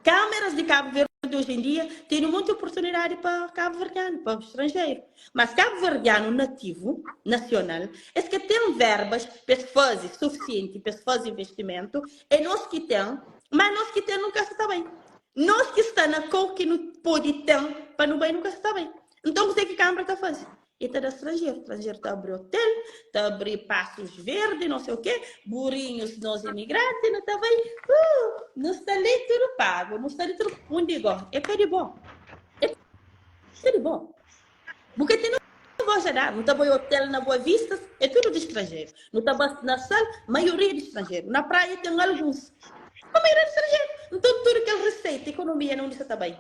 Câmaras de Cabo Verde hoje em dia têm muita oportunidade para Cabo Verdeano, para o estrangeiro. Mas Cabo Verdeano nativo, nacional, é que tem verbas para fazer suficiente, para fazer investimento, é nós que temos, mas nós que temos nunca está bem. Nós que está na cor que não pode ter, para não bem nunca está bem. Então, você que a Câmara está fazendo? E está do estrangeiro. O estrangeiro está abrindo hotel, está abrindo passos verdes, não sei o quê, burrinhos nos imigrantes, não está bem. Não está ali tudo pago, não está ali tudo onde igual. É que de bom. É de bom. Porque tem não vou ajudar, não está bem hotel na Boa Vista, é tudo de estrangeiro. Não está na sala, maioria de estrangeiro. Na praia tem alguns. A maioria de estrangeiro. Então, tudo que ele receita, economia não está bem.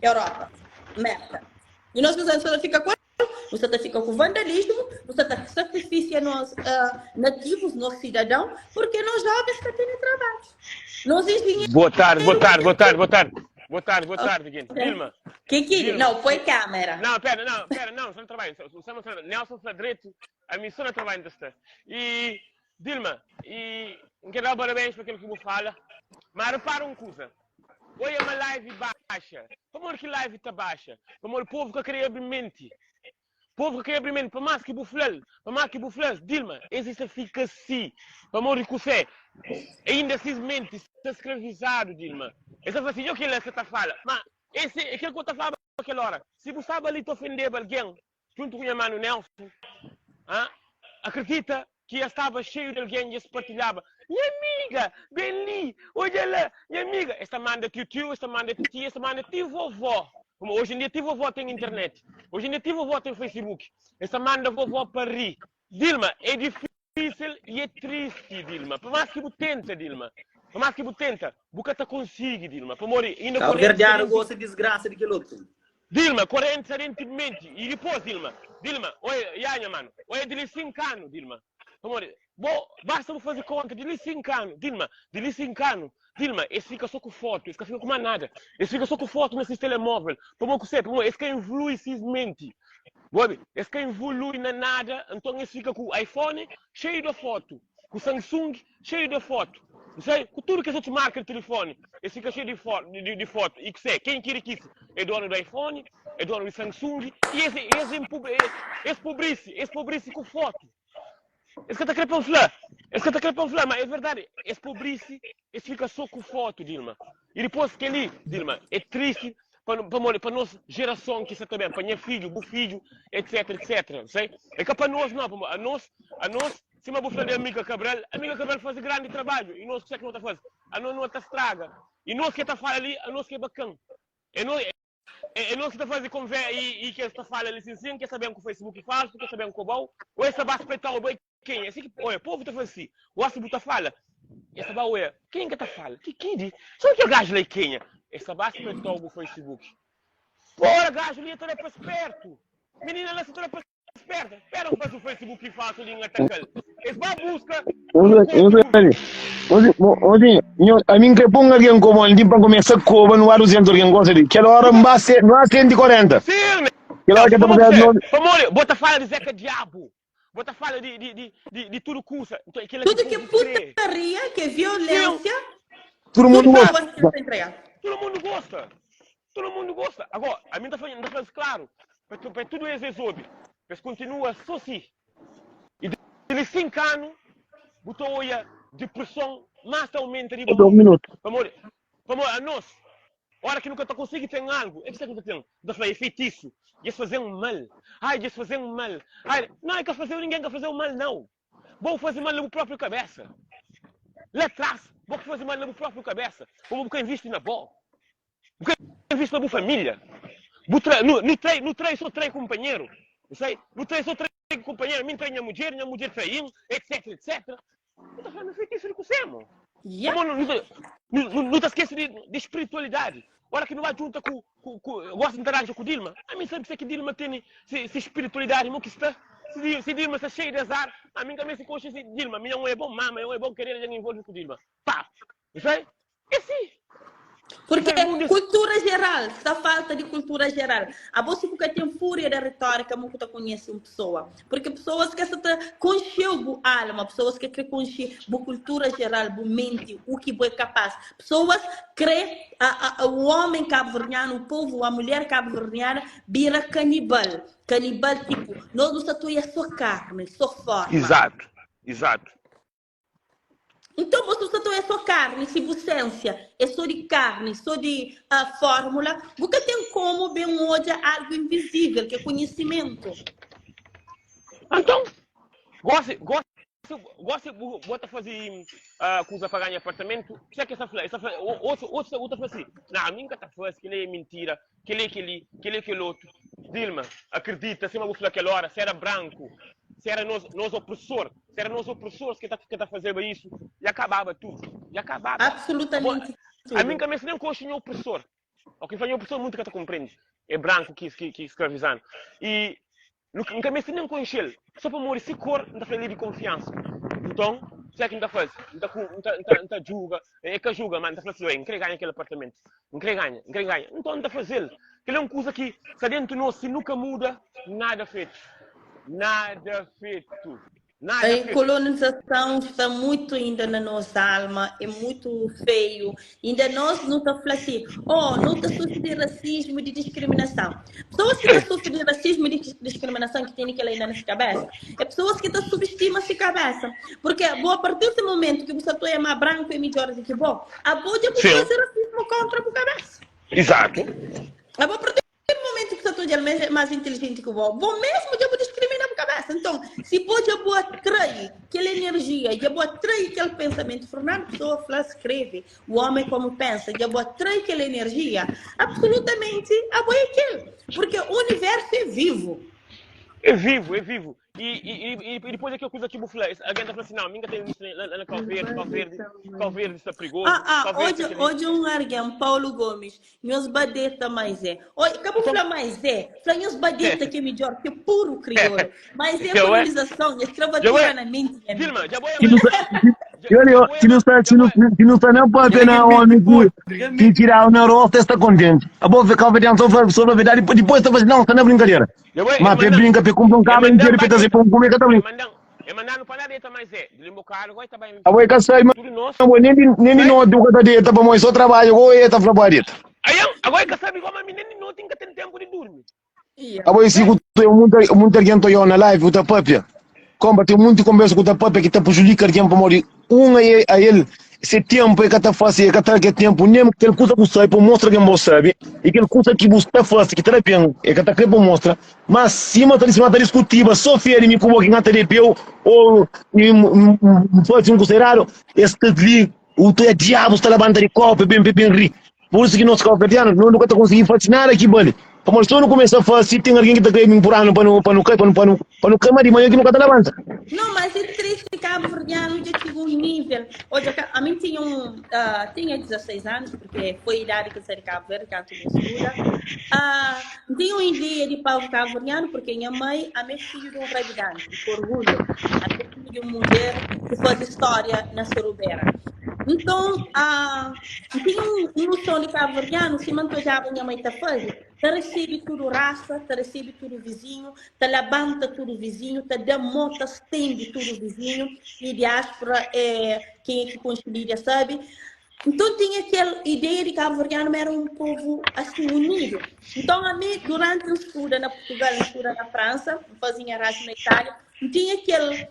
Europa, merda. E nós precisamos só ficar com você fica com vandalismo, você está sacrifício nos nativos, nos cidadãos, porque nós jovens que têm trabalho. Nós engenheiros. Boa tarde, Guilherme. Dilma. Que? Não, põe câmera. Não, pera, não, só não trabalho. Nelson Fredreto, a missão não trabalha desta. E, Dilma, quero dar parabéns para aquilo que me fala, mas repara uma coisa. Olha uma live baixa. Como que live está baixa? Como o povo que queria abrir mente. Povo que abre mente, para mais que buflel, Dilma, existe fica assim, para morrer com você, ainda simplesmente está escravizado, Dilma. Essa foi assim, o que ele está falando, mas esse é aquilo que eu estou falando naquela hora. Se você estava ali te ofender alguém, junto com o mano Nelson, acredita que estava cheio de alguém e se partilhava. Minha amiga, bem ali, olha lá, minha amiga, esta manda tio, esta manda tia, esta manda tio vovó. Como hoje em dia tive vovó tem internet. Hoje em dia tive vovó tem Facebook. Essa manda vovó para rir. Dilma, é difícil e é triste, Dilma. Por mais que você tenta, Dilma. Por mais que você tenta, você está consegue, Dilma. Para morrer. Cabo Verdeano gosta de desgraça de que outro. Dilma, 40 e depois, Dilma, olha, mano. Olha, de 5 anos, Dilma. Para morrer. Basta você fazer conta de 5 anos, Dilma. De 5 anos. Dilma, esse fica só com foto, esse fica com mais nada. Esse fica só com foto nesses telemóveis. Esse que evolui simplesmente. Esse que evolui na nada, então esse fica com o iPhone cheio de foto. Com o Samsung cheio de foto. Não sei, com tudo que a gente marca no telefone. Esse fica cheio de foto. E que sei, quem quer que isso? É dono do iPhone, é dono do Samsung. E esse pobrice com foto. Esse que está querendo falar, mas é verdade, esse pobrice, esse fica só com foto, Dilma. E depois que ali, Dilma, é triste para a nossa geração que está também, para minha filho, meu filho, etc. Sei? É que para nós não, a nós, se uma bufla de amiga Cabral faz grande trabalho, e nós que não está fazendo, a nós não está estraga. E nós que está falando ali, a nós que é bacana. É nós que está fazendo conversa e que está falando ali, sim, quer saber com o Facebook falso, quer saber com o bom, ou essa vai respeitar o bem. Quem? Assim que, olha, o povo está falando assim, o Assubo está fala, essa baúé, quem que tá falando? Que diz? Só que o gajo lá quem? Essa basta para o Facebook. Bora, gajo, ali toda para esperto. Menina, ela toda para esperta. Espera para o Facebook e faça ali atacar. Esse vai busca. Onde a mim que ponga alguém como ali para começar a cova no ar usando alguém gosta de que hora não há 140. Sim, que hora que tá fazendo bota fala de Zeca Diabo. Bota fala de tudo cursa. Tudo que é putaria, que é violência. Todo mundo gosta. Todo mundo gosta. Agora, a mim está falando claro. Para tudo é exóbio. Mas continua só assim. E de 5 anos, botou a depressão mais aumenta de um minuto. Vamos a nós. Hora que nunca está conseguindo ter algo. É que você tem. É feitiço. Eles fazem um mal. Eles fazem um mal. Não é que ninguém quer fazer o mal, não. Vou fazer mal na própria cabeça. Lá atrás, vou fazer mal na própria cabeça. Como quem investe na bola. Quem investe na boa família. No trem só trem companheiro. Não sei? No trem só trem companheiro. Mim trem minha mulher traindo, etc, etc. Não está falando feitiço de cosemo. Não está esquecendo de espiritualidade. Hora que não vai junto com gosta de interagir com o Dilma. A mim sabe que Dilma tem se espiritualidade, mas que está. Se Dilma está cheio de azar, a mim também se concha de Dilma. A mim não é bom mama, não é bom querer ninguém envolver com Dilma. Pá! Não sei? É sim. Porque cultura geral, essa falta de cultura geral. A você porque tem fúria da retórica, muito que conhece uma pessoa. Porque pessoas que estão concheu a alma, pessoas que querem conhecer a cultura geral, a mente, o que é capaz. Pessoas creem o homem cabo-verdiano, o povo, a mulher cabo-verdiana, vira canibal. Canibal tipo, nós não estamos só carne, só forma. Exato. Então, você só é só carne, se essência é só de carne, só de fórmula, porque tem como ver hoje algo invisível, que é conhecimento. Então, gosta bota fazer coisa para ganhar apartamento, que é que essa outra assim, não, a minha tá faz que nem é mentira, que ele aquele outro. Dilma, acredita, se eu vou falar aquela hora, se era branco, se era nós opressor, se era nós opressores que tá fazendo isso, e acabava tudo. E acabava. Absolutamente. A mim também se nem coxinha opressor. O que faz opressor muito que tu compreende. É branco que escravizando. E nunca me nem com ele. Só para morrer se cor, não está de confiança. Então, se é que não está fazendo, não julga, é que julga, mas não está fazendo, não quer ganhar aquele apartamento. Não quer ganhar. Então não está fazendo. Aquilo é uma coisa que, se dentro de nós, se nunca muda, nada feito. A colonização está muito ainda na nossa alma, é muito feio. Ainda nós não estamos falando assim, não está sofrendo de racismo e de discriminação. Pessoas que estão sofrendo de racismo e de discriminação que têm aquela ainda nessa cabeça, é pessoas que estão subestimando essa cabeça. Porque a partir do momento que você é mais branco e melhor do que bom, a boa de fazer racismo contra a cabeça. Exato. A partir do momento que você é mais inteligente que o bom mesmo eu vou discriminar a cabeça. Então, se pode eu vou atrair aquela energia, eu vou atrair aquele pensamento. Fernando Pessoa escreve, o homem como pensa, eu vou atrair aquela energia, absolutamente a boa aquilo. Porque o universo é vivo. É vivo. E depois aquela coisa tipo, alguém está falando assim, não, minha tem isso na Calverde está perigoso. Hoje alguém, Paulo Gomes, meus badeta mais é. Acabou de falar mais é. Falei, meus badeta que é melhor, que é puro crioulo. Mas é colonização, é escravatura na mente. Dilma, já vou se não está nem para ter na homem que tirar na rota, está contente. A boa ficar vendo sobre a verdade, depois está fazendo, não, está na brincadeira. Mas para brincar, para comprar um carro inteiro, para fazer para comer, está brincando. É mandando para nada mais é. Limbo caro, agora está bem. A boa que sai, mas nem não do que está dentro, para mais só trabalho, agora está trabalhando. Agora que sabe como a menina não tem que ter tempo de dormir. A boa se eu muito alguém estou na live, o tapapia. Como tem muito conversa com o tapapia que está prejudicando alguém para morrer. A ele, esse tempo é que está fácil, é que está tempo, nem aquele coisa que você para mostrar que você sabe, e aquele coisa que você está fácil, que está bem, é que está querendo para mostrar, mas se você está discutindo, só fere-me como alguém está de pé, ou pode ser considerado, esse ali, o teu diabo está levando de copo, bem ri. Por isso que nós calverdianos, nunca está conseguindo fazer nada aqui, mano. Como se não começa a fazer, tem alguém que está querendo por ano para não queimar de manhã que nunca está levanta. Não, mas é triste que Cabo Verdeano já chegou um nível. Hoje, a mim tinha 16 anos, porque foi a idade que eu saí de Cabo Verde, canto me estuda. Tinha uma ideia de povo Cabo Verdeano, porque minha mãe, a meu filho de um revidante, com orgulho. A meu filho de uma mulher que faz história na Sorubera. Então, tinha uma noção de Cabo Verdeano, se mantojava minha mãe está fazendo. Tá recebe tudo raça, tá recebe tudo vizinho, tá levanta tudo vizinho, tá demota, estende tudo vizinho, e diáspora, quem é que construía, sabe? Então tinha aquela ideia de que Cabo Verdeano era um povo assim unido. Então a mim, durante o estudo na Portugal, estudo na França, fazia Erasmus na Itália, não tinha aquele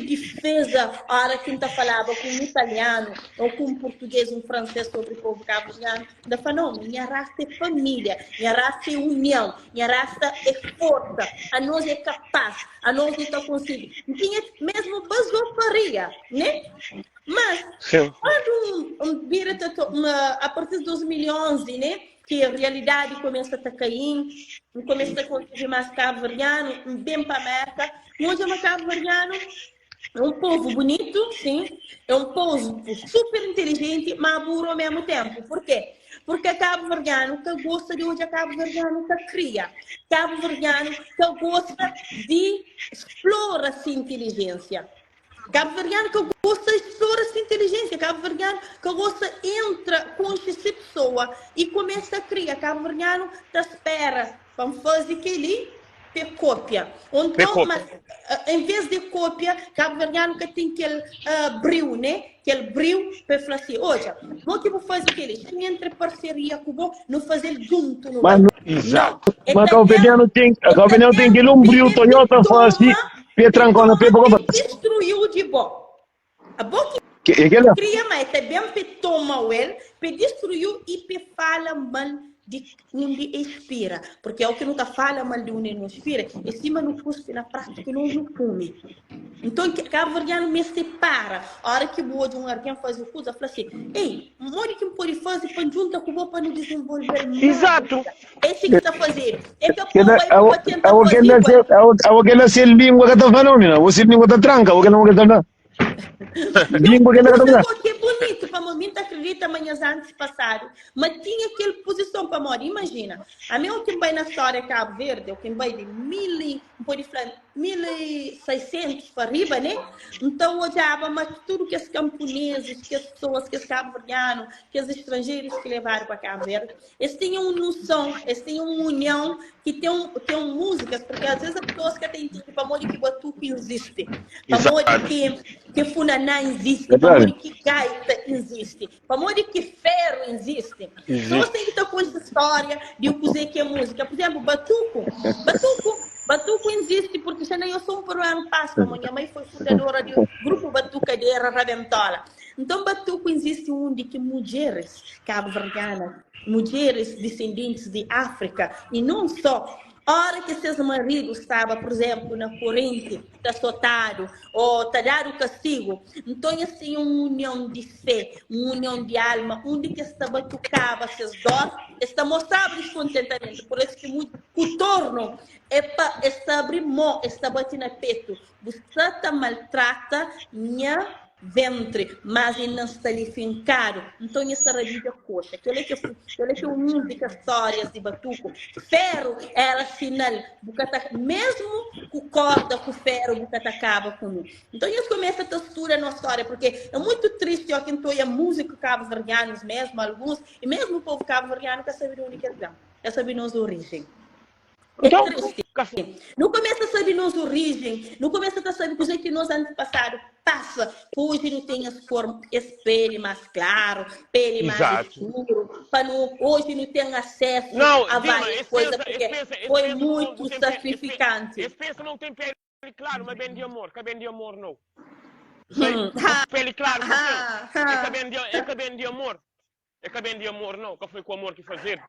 defesa a hora que a falava com um italiano ou com um português, um francês sobre o povo cabo-verdiano. Ainda falava, não, minha raça é família, minha raça é união, minha raça é força, a nós é capaz, a nós está consigo. Não tinha mesmo basofaria, né? Mas, quando vira a partir de 2011, né? Que a realidade começa a cair, começa a construir mais cabo-verdiano, bem para a América. Hoje é cabo-verdiano, é um povo bonito, sim, é um povo super inteligente, mas burro ao mesmo tempo. Por quê? Porque cabo-verdiano que gosta de hoje, cabo-verdiano que cria, cabo-verdiano que gosta de explorar essa inteligência. Cabo-verdiano que gosta de explorar essa inteligência, cabo-verdiano que gosta entra com essa pessoa e começa a criar. Cabo-verdiano que espera, vamos fazer aquele cópia. Então, mas, em vez de cópia, cabo-verdiano que tem aquele brilho, né? Aquele brilho para falar assim, olha, vou que vou fazer aquele, entre parceria com o não fazer junto no Mas, exato. Mas cabo-verdiano tem aquele brilho Toyota faz assim, Pietrancona, destruiu de bom. A boca que cria, mas também para tomar ele, para destruir e para falar mal de onde expira. Porque é o que não fala mal de onde não expira, em cima não cuspe na prática não come. Então, cabo-verdiano me separa. A hora que o de alguém faz o coisa, fala assim, ei, mori que pode fazer para juntar com o para não desenvolver mais. Exato. É isso que está fazendo. É que a povo vai para tentar fazer. É o que é língua que está falando, você língua está tranca, o que não está falando. Língua que não está falando. Que é bonito, para mim, acredita amanhã antes passado, mas tinha aquela posição para morrer. Imagina, a mim, o que vai na história Cabo Verde, o que vai de 1.600 para arriba, né? Então, olhava, mas tudo que os camponeses, que as pessoas, que os cabo-verdianos, que os estrangeiros que levaram para Cabo Verde, eles tinham uma noção, eles tinham uma união, que tem músicas, porque às vezes as pessoas que têm para morrer que batuco existe, para morrer que funaná existe, para morrer que gaita existe, para morrer que ferro existe. Então, você tem que estar com essa história de eu dizer que é música. Por exemplo, Batuco existe porque já eu sou um peruano passo. Minha mãe foi fundadora do grupo Batucadeira Raventola. Então, Batuco existe onde que mulheres cabo-verdianas, mulheres descendentes de África, e não só, a hora que seus maridos estavam, por exemplo, na corrente, está soltado, ou está dado castigo, então assim, uma união de fé, uma união de alma, onde que está batucava seus dores, está mostrando descontentamento, por isso que o torno é para está abrir mão, está batendo no peito, você está maltrata minha ventre, mas não está ali fincado. Então, essa radida coxa. Aquele que é um música histórias de batuco. Ferro era sinal. Mesmo com corda, com ferro, bucata acaba com um. Então, isso começa a textura na história, porque é muito triste ó, quem toia música cabo-verdianos mesmo, alguns, e mesmo o povo cabo-verdiano que sabe onde que é, que sabe nossa origem. É triste. Não começa a saber nossa origem, não começa a saber coisa que nós anos passados passa. Hoje não tem as formas, esse pele mais claro, pele mais escuro, hoje não tem acesso a várias coisas, porque foi muito sacrificante. Esse pensa não tem pele claro, mas bem de amor, que bem de amor não. Pele claro, é que bem de amor. É que bem de amor não, que foi com o amor que fazer.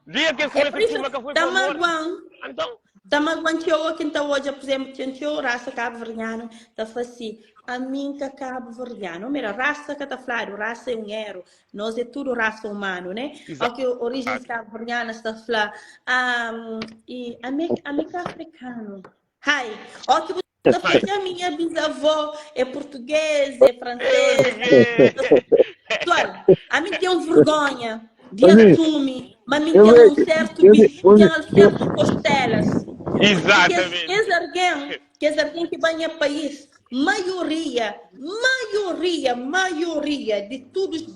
Dia que esse que foi com amor. Então, Também quando eu aqui então hoje, por exemplo, eu raça cabo-verdiano, tá assim, a minha cabo-verdiano, mira, raça que tá falando, raça é um erro, nós é tudo raça humano, né? Exato. Ok, origem cabo-verdiana está falando, e a minha africano, ai, ok, a minha bisavó é português, é francês, a mim tem vergonha de assumir, mas me tem um certo costelas. Exatamente. Que é alguém que vai ao país, maioria de todos os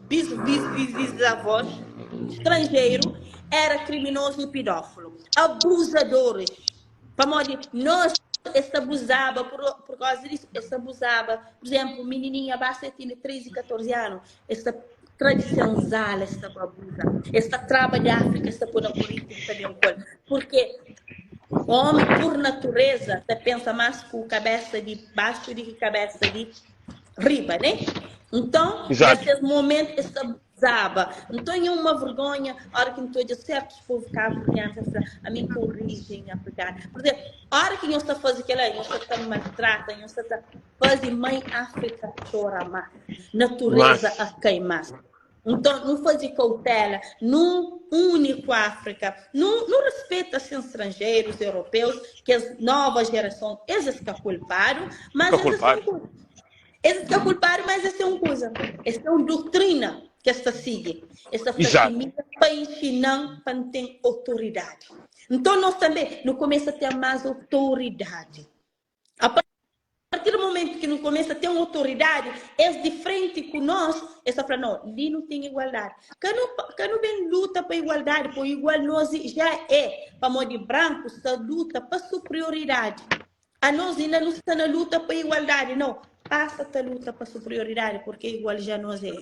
bisavós estrangeiros era criminoso e pedófilo, abusadores. Nós abusava por causa disso, abusava. Por exemplo, menininha basta ter 13 e 14 anos, essa tradição zala, essa abusa, essa traba de África, essa por política também, porque o homem, por natureza, você pensa mais com cabeça de baixo do que cabeça de riba, né? Então, nesses momentos, essa abusava. Então, é uma vergonha, a hora que eu estou de certos povos cabo-verdianos, a minha origem africana. Por exemplo, a hora que eu estou fazendo aquilo, eu estou maltrata, eu estou fazendo mãe África chora mais, natureza a queimar. Então, não fazer cautela, não único África, não respeita assim, estrangeiros, europeus, que as novas gerações, eles que culparam, mas eles que culparam, mas essa é uma coisa, essa é uma doutrina que esta sigue, essa família país que não tem autoridade. Então, nós também, no começo a ter mais autoridade. A partir do momento que não começa a ter uma autoridade, é diferente com nós, essa fala, não, ali não tem igualdade. Quem não vem luta para igualdade, por igual nós já é, para modo de branco, está luta para superioridade. A nós ainda não está na luta para igualdade, não. Passa a luta para superioridade, porque igual já nós é.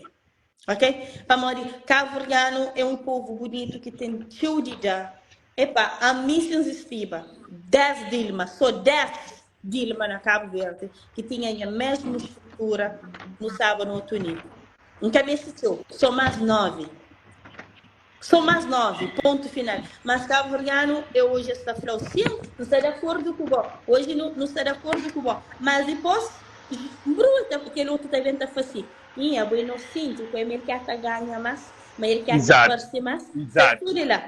Ok? Para modo de cabo-verdiano é um povo bonito que tem cheio de dar. Epa, a missão estiva, 10 Dilma, só 10 Dilma na Cabo Verde, que tinha a mesma estrutura no sábado no outro nível. Nunca me assistiu, são mais 9. São mais 9, ponto final. Mas Cabo Verdeano, eu hoje estou falando, sim, não estou de acordo com o Cuba. Hoje não estou de acordo com o Cuba. Mas depois, bruta, porque o outro também está fácil. E a boa inocente, porque ele quer ganhar mais, mas ele quer aparecer mais. Exato. Tudo lá.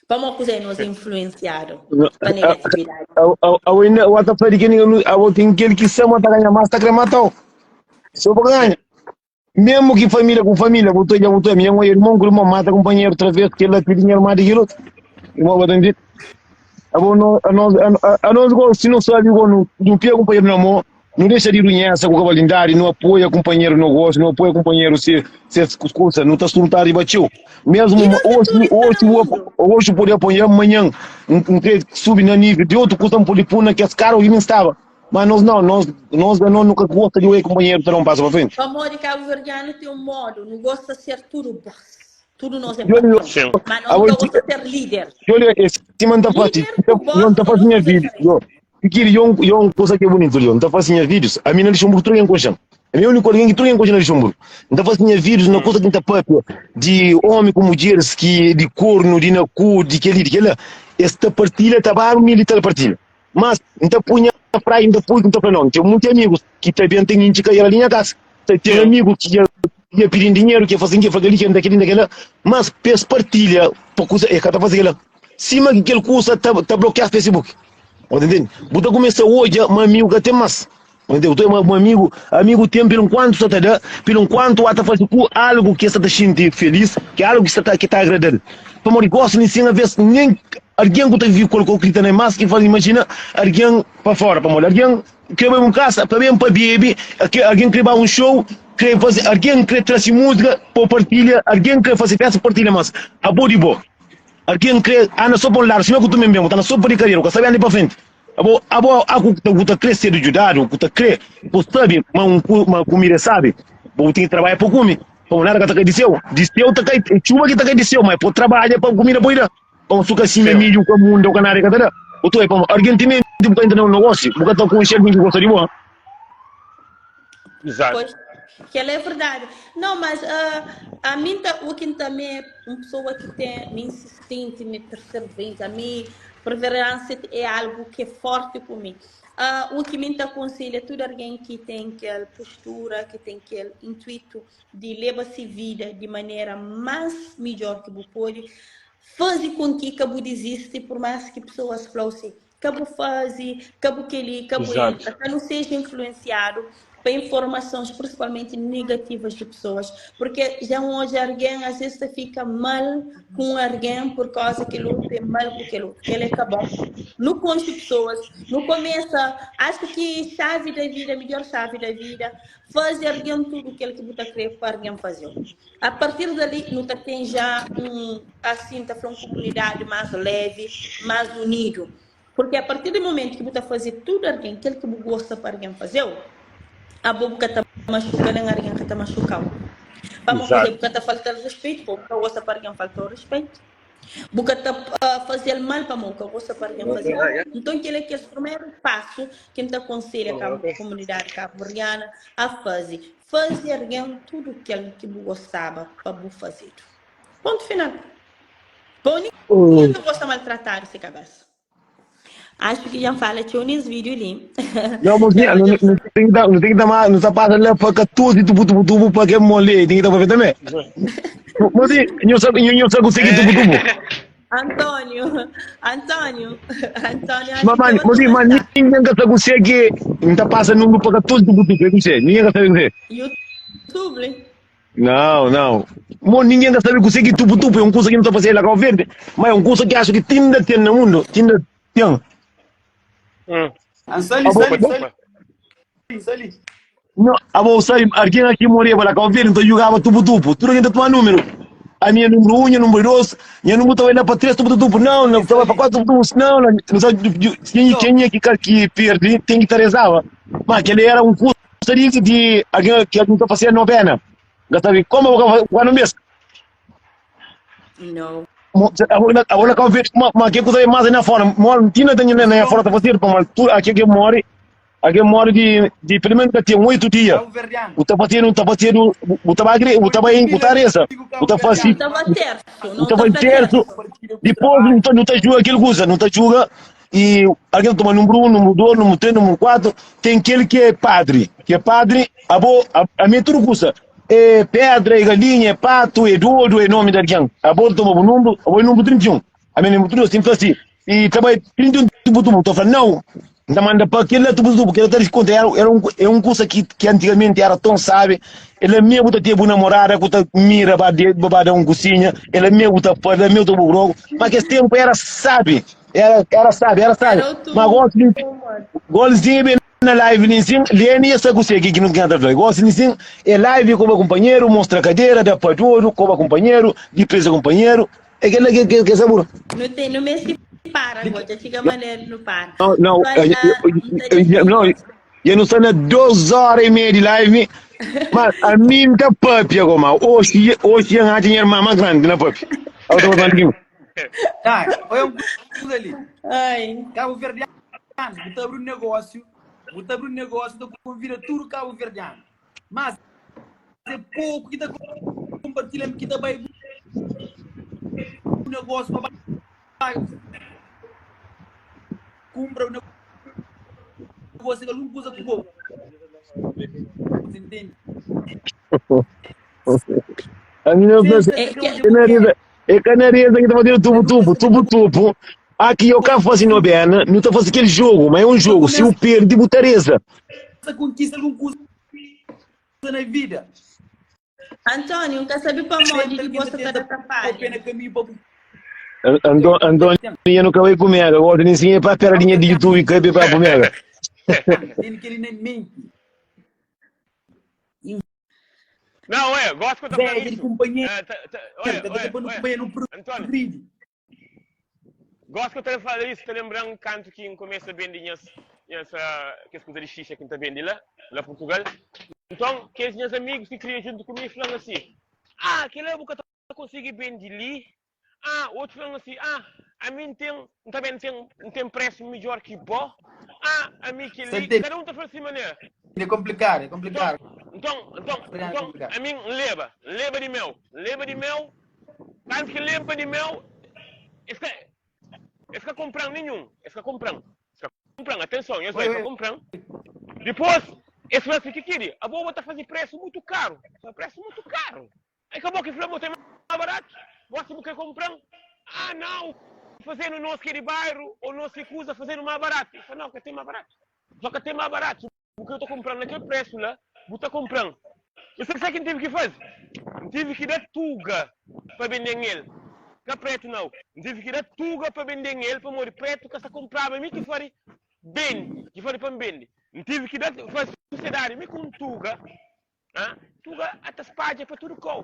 Vamos fazer nos influenciaram para negatividade. O ato foi que tem aquele que se mata ganha mais tá crematal. Só para ganhar. Mesmo que família com família, botou minha mãe, irmão, que irmão mata companheiro outra vez, que ele tem dinheiro mais de aquilo. Irmão, vai entender. A nós, se não sabe, não pega companheiro na mão. Não deixa de unhar-se com o calendário, não apoia companheiro no gosto, não apoia companheiro se coisa, não está soltar e bateu. Mesmo hoje pode apoiar amanhã, um crédito que sube no nível de outro custa por puna que as caras não estava. Mas nós nunca gosta de um companheiro que não passa para frente. O amor de Cabo Verdeano tem um modo, não gosta de ser tudo boss. Tudo nós é patrão, mas não gosta de ser líder. Olha, esse man está fácil, não está fazendo minha vida. Eu uma coisa que é bonito, não está fazendo vídeos. A minha lição muito em coxão. A minha única alguém que trouxe em coxão na lição. Não está fazendo vídeos na coisa que está papo de homem com mulheres que de corno, de nacu, de que esta partilha está para militar partilha. Mas não punha a praia, não punha para não. Tem muitos amigos que também têm indica a linha casa. Tem amigos que ia pedir dinheiro, que fazem que daquela, mas pes partilha, pouco é cada fazer aquela. Cima que aquele curso está bloqueado no Facebook. Entende? Você começa hoje, meu amigo que tem mais. Entendeu? Meu amigo tem pelo quanto só está pelo quanto está fazendo algo que está sentindo feliz, que é algo que está agradando. Como eu gosto de ensinar, às nem alguém que está vivo colocou crita na massa que faz imagina alguém para fora, para molhar, alguém quer ver uma casa, para ver para beber, alguém quer um show, quer fazer, alguém quer trazer música para partilha, alguém quer fazer festa partilha mais. A boa de boa. Alguém quer anda só por lá, se não que tu mesmo, está só por carreira, que sabe andar para frente. Algo que está crescer de ajudar, que está crescer, você sabe, mas comida sabe, você tem que trabalhar para comer. Como nada que está caindo disseu está caindo, chuva que está caindo disseu, mas pode trabalhar para comida boira. Como suca assim, milho, como mundo, o canário, cada o tu é para alguém tem mesmo que entrar no negócio, porque está com enxergo que gosta de boa. Exato. Que ela é verdade. Não, mas a mim, o que também é uma pessoa que tem, me insistente, me perseverante, a mim, perseverança é algo que é forte comigo. O que me aconselha é todo alguém que tem aquela postura, que tem aquele intuito de levar-se vida de maneira mais melhor que você pode, fazer com que cabo desiste, por mais que pessoas falem, cabo faz, cabo que ele, cabo entra, que não seja influenciado para informações principalmente negativas de pessoas, porque já hoje alguém às vezes fica mal com alguém por causa que ele é mal com aquilo, que ele é bom. Não conheço pessoas, não começa, acho que chave da vida, melhor chave da vida, fazer alguém tudo o que ele que querer para alguém fazer. A partir dali, não tem já assim, tá uma comunidade mais leve, mais unido. Porque a partir do momento que você fazer tudo alguém, aquilo que você gosta para alguém fazer, a boca está machucando, alguém que está machucando. Vamos fazer, porque está faltando respeito, porque gosta para alguém faltou respeito. Porque está fazendo mal para você, gosta para alguém fazer. Então, aquele que é o primeiro passo que me aconselha a comunidade cabo-verdiana a fazer. Fazer alguém tudo aquilo que você gostava para você fazer. Ponto final. Bom, ninguém gosta de maltratar esse cabeça. Acho que já fala, tinha um vídeo ali. Não, mas não tem que dar mais, não está passando para 14 tubo para que mole, tem que dar para ver também. Mas eu só consegui tubo. Antônio. Mas ninguém que consegue, não está passando número para 14 tubo, ninguém que sabe. YouTube? Não. Mas ninguém que sabe conseguir tubo, é um curso que não está fazendo lá com o verde, mas é um curso que acho que ainda tem no mundo, ainda tem. Sali. Não, a bolsa, alguém aqui morria para cá, então jogava tubo, tudo ainda toma número. A minha número 1, a número 2, minha número estava indo para 3 tubo, não estava para 4 tubo, não sabe, quem é que perde, tem que rezava. Mas aquele era um curso de alguém que não está fazendo novena. Gastavi, como eu vou no mês? Não. Agora que ver, mas que coisa mais na fora, não tinha na fora para fazer, mas tu aqui que mora de pelo menos tinha 8 dias. O tá fazendo, o tava em Butareza, o tá fazendo, o tava terço. Depois não tá julga aquele coisa, não tá julga e alguém toma número 1, número 2, número 3, número 4, tem aquele que é padre, a minha tudo coisa. É pedra, é galinha, é pato, é dodo, é nome da alguém. A bola toma o número 31. A minha número 31, sempre assim. E também 31 tubo, estou falando, não manda para aquele tubo, porque ele está conta, era um curso que antigamente era tão sabe. Ele é mesmo que teve uma namorada, que mira para um cozinha, ele é mesmo que ele é mesmo tubo grogo, mas que esse tempo era sabe. Era sabe. Mas golzinho bem na live nisso, Leni essa coisa que não quer fazer. Gosto nisso, é live como companheiro, mostra cadeira, dá para tudo, como companheiro, de presa companheiro. É aquele que sabor. Não me se para, já fica maneiro no par. Não, eu não sei na 2 horas e meia de live, mas a mim tá papi agora. Hoje eu dinheiro mais grande na papi. Tá, olha um coisa ali. Ai. Cabo Verdeano, botar um negócio, então convida tudo Cabo Verdeano. Mas é pouco que está compartilhando, que está bem o negócio para compra o negócio que não usa com o você entende? A minha é canariza que está fazendo tubo. Aqui eu quero fazer novena, não estou fazendo aquele jogo, mas é um jogo. Se eu perder, Butareza. Essa conquista não custa na vida. Antônio, nunca sabe para onde que você está atrapalhando. Antônio nunca vai comer, agora nem sim é para a peradinha de YouTube que é para comer. Tem que ele nem mente. Não, gosto que eu estou falando isso. Companheiro. Antônio, gosto que eu estou falando isso, estou lembrando um canto que em começo bem de que escuta de xixa que está bem de lá em Portugal. Então, que os meus amigos que criam junto comigo falando assim, aquele é o que eu consigo bem de ali, outro falando assim, a mim também tem preço melhor que bom. A mim que li, cada um tá falando assim maneira. É complicado. Então, a mim leva de mel, tanto que leva de mel, fica comprando nenhum, fica comprando, atenção, eu fica comprando. Depois, esse vai que queria, a boa tá fazendo preço muito caro. Aí acabou que falou, tem mais barato, você não quer comprar? Não, fazendo nosso que de bairro, ou nosso que usa fazendo mais barato. Eu falei, não, que tem mais barato. Só que tem mais barato, porque eu tô comprando naquele preço lá, eu tô comprando. Eu sei que tive que fazer? Tive que dar tuga para vender ele. Não é preto não. Tive que dar tuga para vender ele, para morrer preto, que essa comprava, me que fari bem, que fari para vender. Tive que dar, fazer sociedade, me com tuga, tuga até as páginas para tudo com.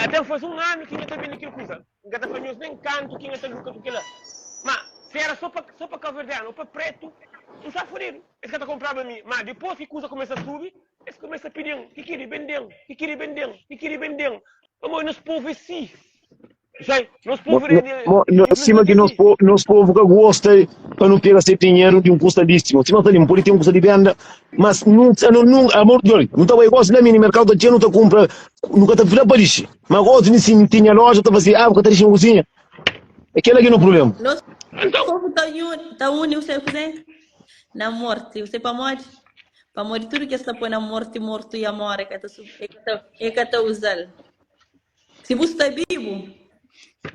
Até faz um ano que ainda está vendo aquilo coisa. Ainda está fazendo nem canto que ainda está vendo aquilo lá. Mas se era só para caverdiano ou para preto, não está fodido. Esse cara comprava a mim. Mas depois que a coisa começa a subir, eles começam a pedir, que queria vender. Vamos nos povos assim. Sei, nos povos acima que nos povos que gostam para não pegar esse dinheiro de um custadíssimo. Se não está limpo, tem um custo de venda, mas não, amor de olho, não está gosto da mim no mercado, não está compra, nunca está filha para lixo. Mas gosto de sim, tinha loja, está fazendo, porque está lixo na cozinha. Aquele aqui não é o problema. O povo está unido, você fazer na morte, você para morte. Para morrer tudo que está põe na morte e a morte é que está usando. Se você está vivo,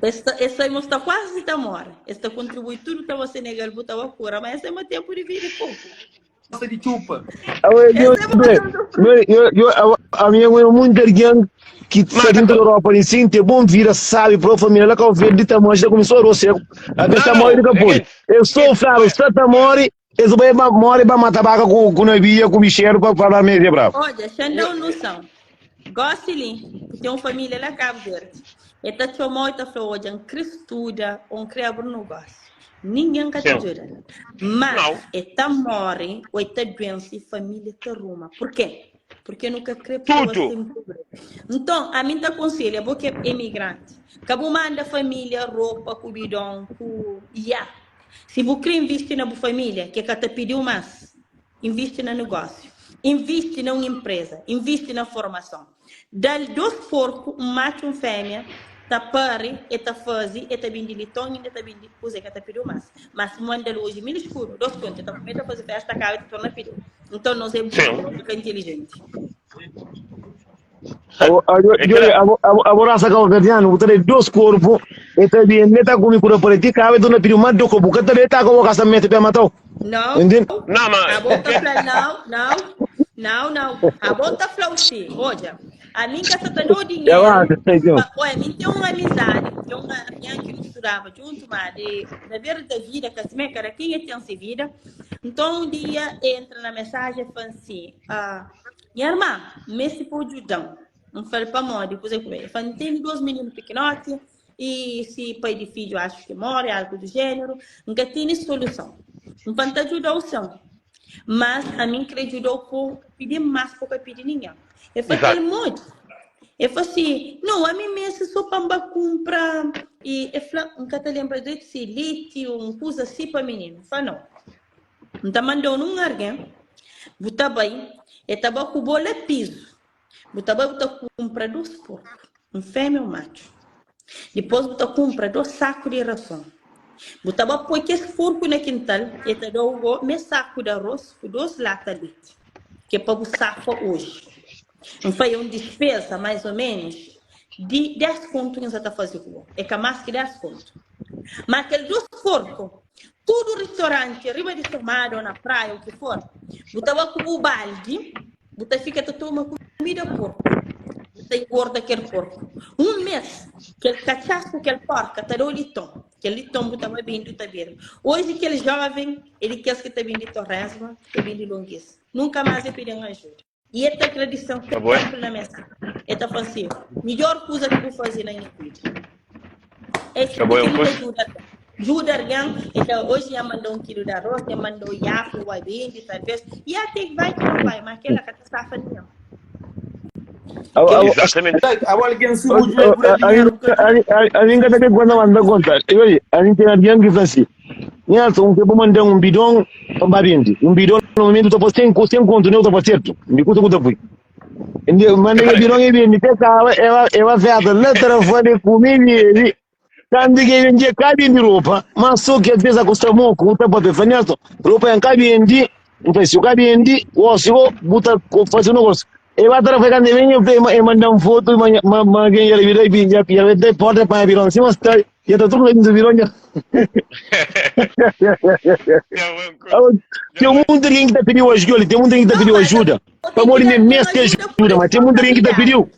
essa está quase está morta. Esta contribui tudo para você negar botar a cura, mas esse é meu tempo de vida pouco. Gosta de chupa. A minha mãe é muito erguendo que está dentro da Europa, assim, tem bom vir, sabe, para a família, ela que eu vejo de tamanho, já começou a roçar. A ver tamanho de capô. Eu sou fraco, está tamanho. Eles vão morrer para matar vaca com navia, com bicheiro para falar meio bravo. Olha, já não noção. Gosto de tem uma família lá Cabo Verde. E tá chamando e tá falando, olha, cristuda, criador no negócio. Ninguém quer te ajudar. Mas, está morre, ou está doença e família te arruma. Por quê? Porque nunca crê pessoas sem pobreza. Então, a mim te aconselho, porque é imigrante. Cabo manda família, roupa, cubidão, se você investir na família, que te pediu mais, investe no negócio, investe na empresa, investe na formação. Dá dois porcos, um macho e uma fêmea, tá pare, e tá fazer, e tá bem de litão, e tá bem de coisa que te pediu mais. Mas manda hoje, mil escuro, dois pontos, tá começando a fazer festa, cara, e torna pediu. Então, nós é muito inteligente. Agora essa calma verdiano, o tele dois corpos, e também neta comigo por política, a dona pediu mais do que o tele está com o casamento para matar. Não, não, a boca não. A boca falou sim, olha, a minha casa tá no dinheiro. Olha, mim tem uma amizade, tem uma minha que misturava junto, mas na verdade vida, que assim, cara, quem é tem essa vida. Então um dia entra na mensagem e fala assim, minha irmã, me se pode ajudar. Não falei para mim, depois eu falei, tem dois meninos pequenotes, e se pai de filho acho que mora, algo do gênero, nunca tem solução. Não pode ajudar o som. Mas a mim que ajudou por pedir mais, porque pedir ninguém. Eu falei, muito. Eu falei assim, não, a mim mesmo só para comprar. E eu falei, nunca te lembra de se leite, coisa assim para menino. Eu falei, não. Então mandou num alguém, botar bem, e estava com o bolo piso. Botar comprar dois porcos, um fêmea e um macho. Depois botar comprar 2 sacos de ração. Botava porque esse porco na quintal, e te dou meu saco de arroz com 2 latas de leite, que é para o saco hoje. Não foi uma despesa, mais ou menos, de 10 contos que você está fazendo. É que mais que 10 contos. Mas aqueles 2 porcos, tudo restaurante, riba de tomada ou na praia, o que for, botava com o balde, botava fica a tomar comida porco. Você engorda aquele porco. Um mês, aquele cachaço, aquele porco, até o litão. Aquele litão estava vindo, está vindo. Hoje, aquele jovem, ele quer que está vindo de torresma, está vindo de longuiça. Nunca mais ele pediu ajuda. E esta tradição que sempre na mesa. Esta assim, melhor coisa que eu vou fazer na minha vida. Esse ajuda alguém. Então, hoje já mandou 1 quilo de arroz, já mandou iapo, vai bem, talvez. E até vai que não vai, mas aquela catástrofe não. Exatamente. Agora quem se mudou por dinheiro. A mim que até quando manda conta. A gente tem alguém que faz assim. Nelson, que mandar bidão barinde. Bidão no momento tô sem conto, não tô certo. Me custa custa fui. Manda que bidão e me teka ela veada na telefone comigo. Quando que vem cabe em roupa, mas só que às vezes acostumou com o tempo de fanhato. Roupa em cabe em di, o preço cabe em di, o osso, buta fazer um negócio. Eu vou trabalhar quando vem eu mandar foto, mas quem ele vira e já vai pode para virar, assim mas tá, já tá tudo indo virou já. Tem mundo que tá pedindo ajuda, tem mundo que tá pedindo ajuda. Para morrer mesmo que ajuda, mas tem mundo que tá pedindo.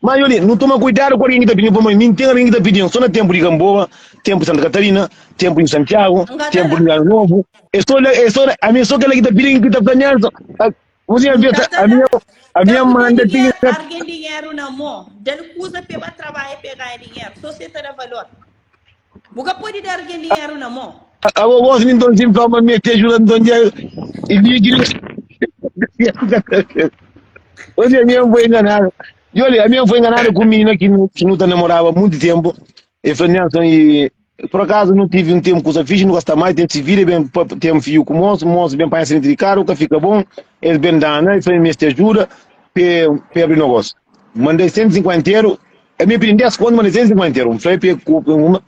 Mas olha, não toma cuidado com alguém que está pedindo para mim. Não tem alguém que está pedindo. Só no tempo de Gamboa, tempo de Santa Catarina, tempo em Santiago, tempo de Ano Novo. A minha só que ela que está pedindo, que está planeando. Você a minha manda tinha. Alguém dinheiro na mão. Dele usa para trabalhar e pegar dinheiro. Sociedade de valor. Nunca pode dar alguém dinheiro na mão. A voz de então sempre fala, mas me ajuda então já. E hoje a minha foi enganada. E olha, a minha foi enganada com menina que não namorava há muito tempo. E falei, Nelson, e por acaso não tive um tempo com os filhos, não gosta mais, tem que se vir, bem, tem um filho com o moço bem para de caro, que fica bom, eles bem dão, e falei, me te ajuda para abrir negócio. Mandei 150 euros, a minha pedida 10 conto, mandei 150 euros, falei, para uma,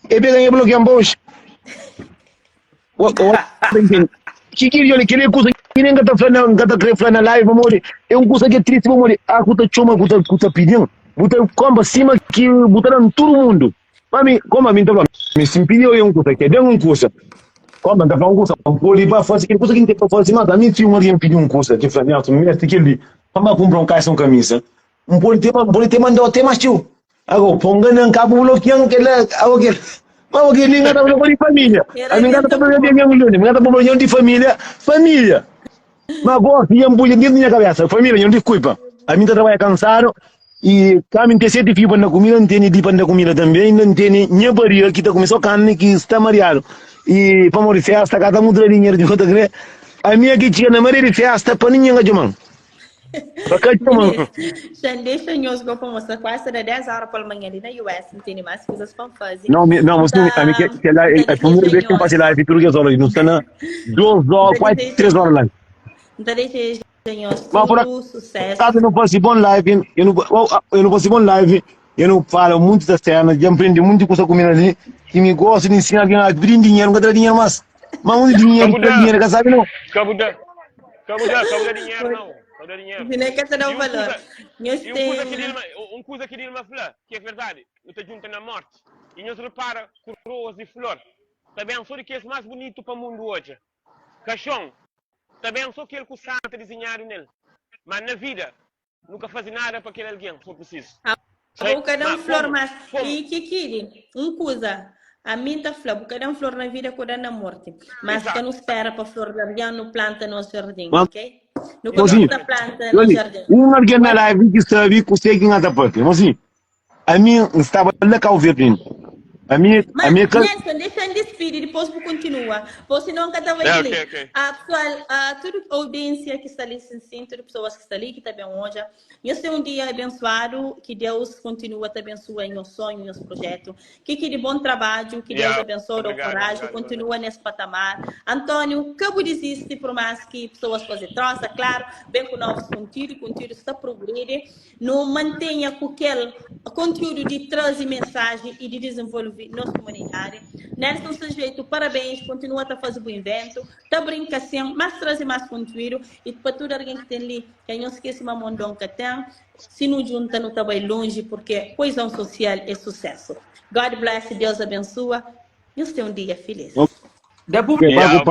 e ganhei bloqueio em bolsa. Que queria coisa que nem gata falar na live, amor. É coisa que é triste, amor. A cuta choma, cuta pedindo. Buta comba cima que botaram todo mundo. Mami, como a mim tava me simpilhou é coisa que deu coisa. Como tá falando coisa, poli para fazer que coisa que tem para fazer, mas a mim tinha alguém pediu coisa que falei, não, me este que ele, vamos comprar calção camisa. Poli ter mandou até mais tio. Agora ponga não cabo bloqueando que lá, alguém mas que ninguém está falando de família. A minha gata está falando de minha mulher. Minha gata está falando de família. Família. Mas agora, se eu me dentro da minha cabeça, família, eu não desculpa. A minha trabalha cansado e caminho tem 7 filhos para comida, não tem de para comida também, não tem nem barriga que está começando carne que está mareado. E para morrer festa, cada um tem dinheiro de outra vez. A minha que tinha na maria de festa para ninguém ganhar. Deixa nós go para mostrar quase de 10 horas pela manhã ali na US, não tem mais coisas para fazer. Não, mas a minha que lá é a primeira vez que eu passei lá, é tudo que eu não está na 2 horas, quase 3 horas lá. Então deixa tudo sucesso. Caso eu não fosse bom live, eu não fosse bom live, eu não falo muito da cena, já aprendi muito com essa comunidade, que me gosta de ensinar alguém a abrir dinheiro, não quer dinheiro mais. Mas muito dinheiro, que sabe não? Cabo de dinheiro não. Não quer te dar um valor. Coisa que diz uma flor, que é verdade, não te junta na morte. E nos repara coroas e flor. Também sou que é mais bonito para o mundo hoje. Caixão, também sou aquele que o santo desenharam nele. Mas na vida, nunca faz nada para aquele alguém, se for preciso. Cada flor mais. E que coisa. A mim tá flor, porque cada flor na vida cuida na morte. Mas que não espera para flor de alguém, não planta no jardim, ok? No planta no jardim. Alguém na live que sabe que você que nada pode. Mas assim, a minha estava lá cá o verdinho. A minha Nelson, deixa eu despedir, depois vou continuar. Você não cada vez ali. Toda a audiência que está ali, todas as pessoas que estão ali, que está bem hoje. Esse é um dia abençoado, que Deus continue a te abençoar em seus sonhos, em seus projetos. Que de bom trabalho, que Deus abençoe o coragem, continua nesse patamar. Antônio, que desiste por mais que pessoas fazem troça, claro, bem com novos conteúdo está progredindo. Não mantenha com aquele conteúdo de trazer mensagem e de desenvolver nossa comunidade. Nelson Sujeito, parabéns, continua a fazer bom evento, está brincação, mas traz mais conteúdo e para todo alguém que tem ali, que não esqueça uma mão que tem, se não junta, não está bem longe, porque coesão social é sucesso. God bless, Deus abençoa, e você tem um dia feliz. Da publicidade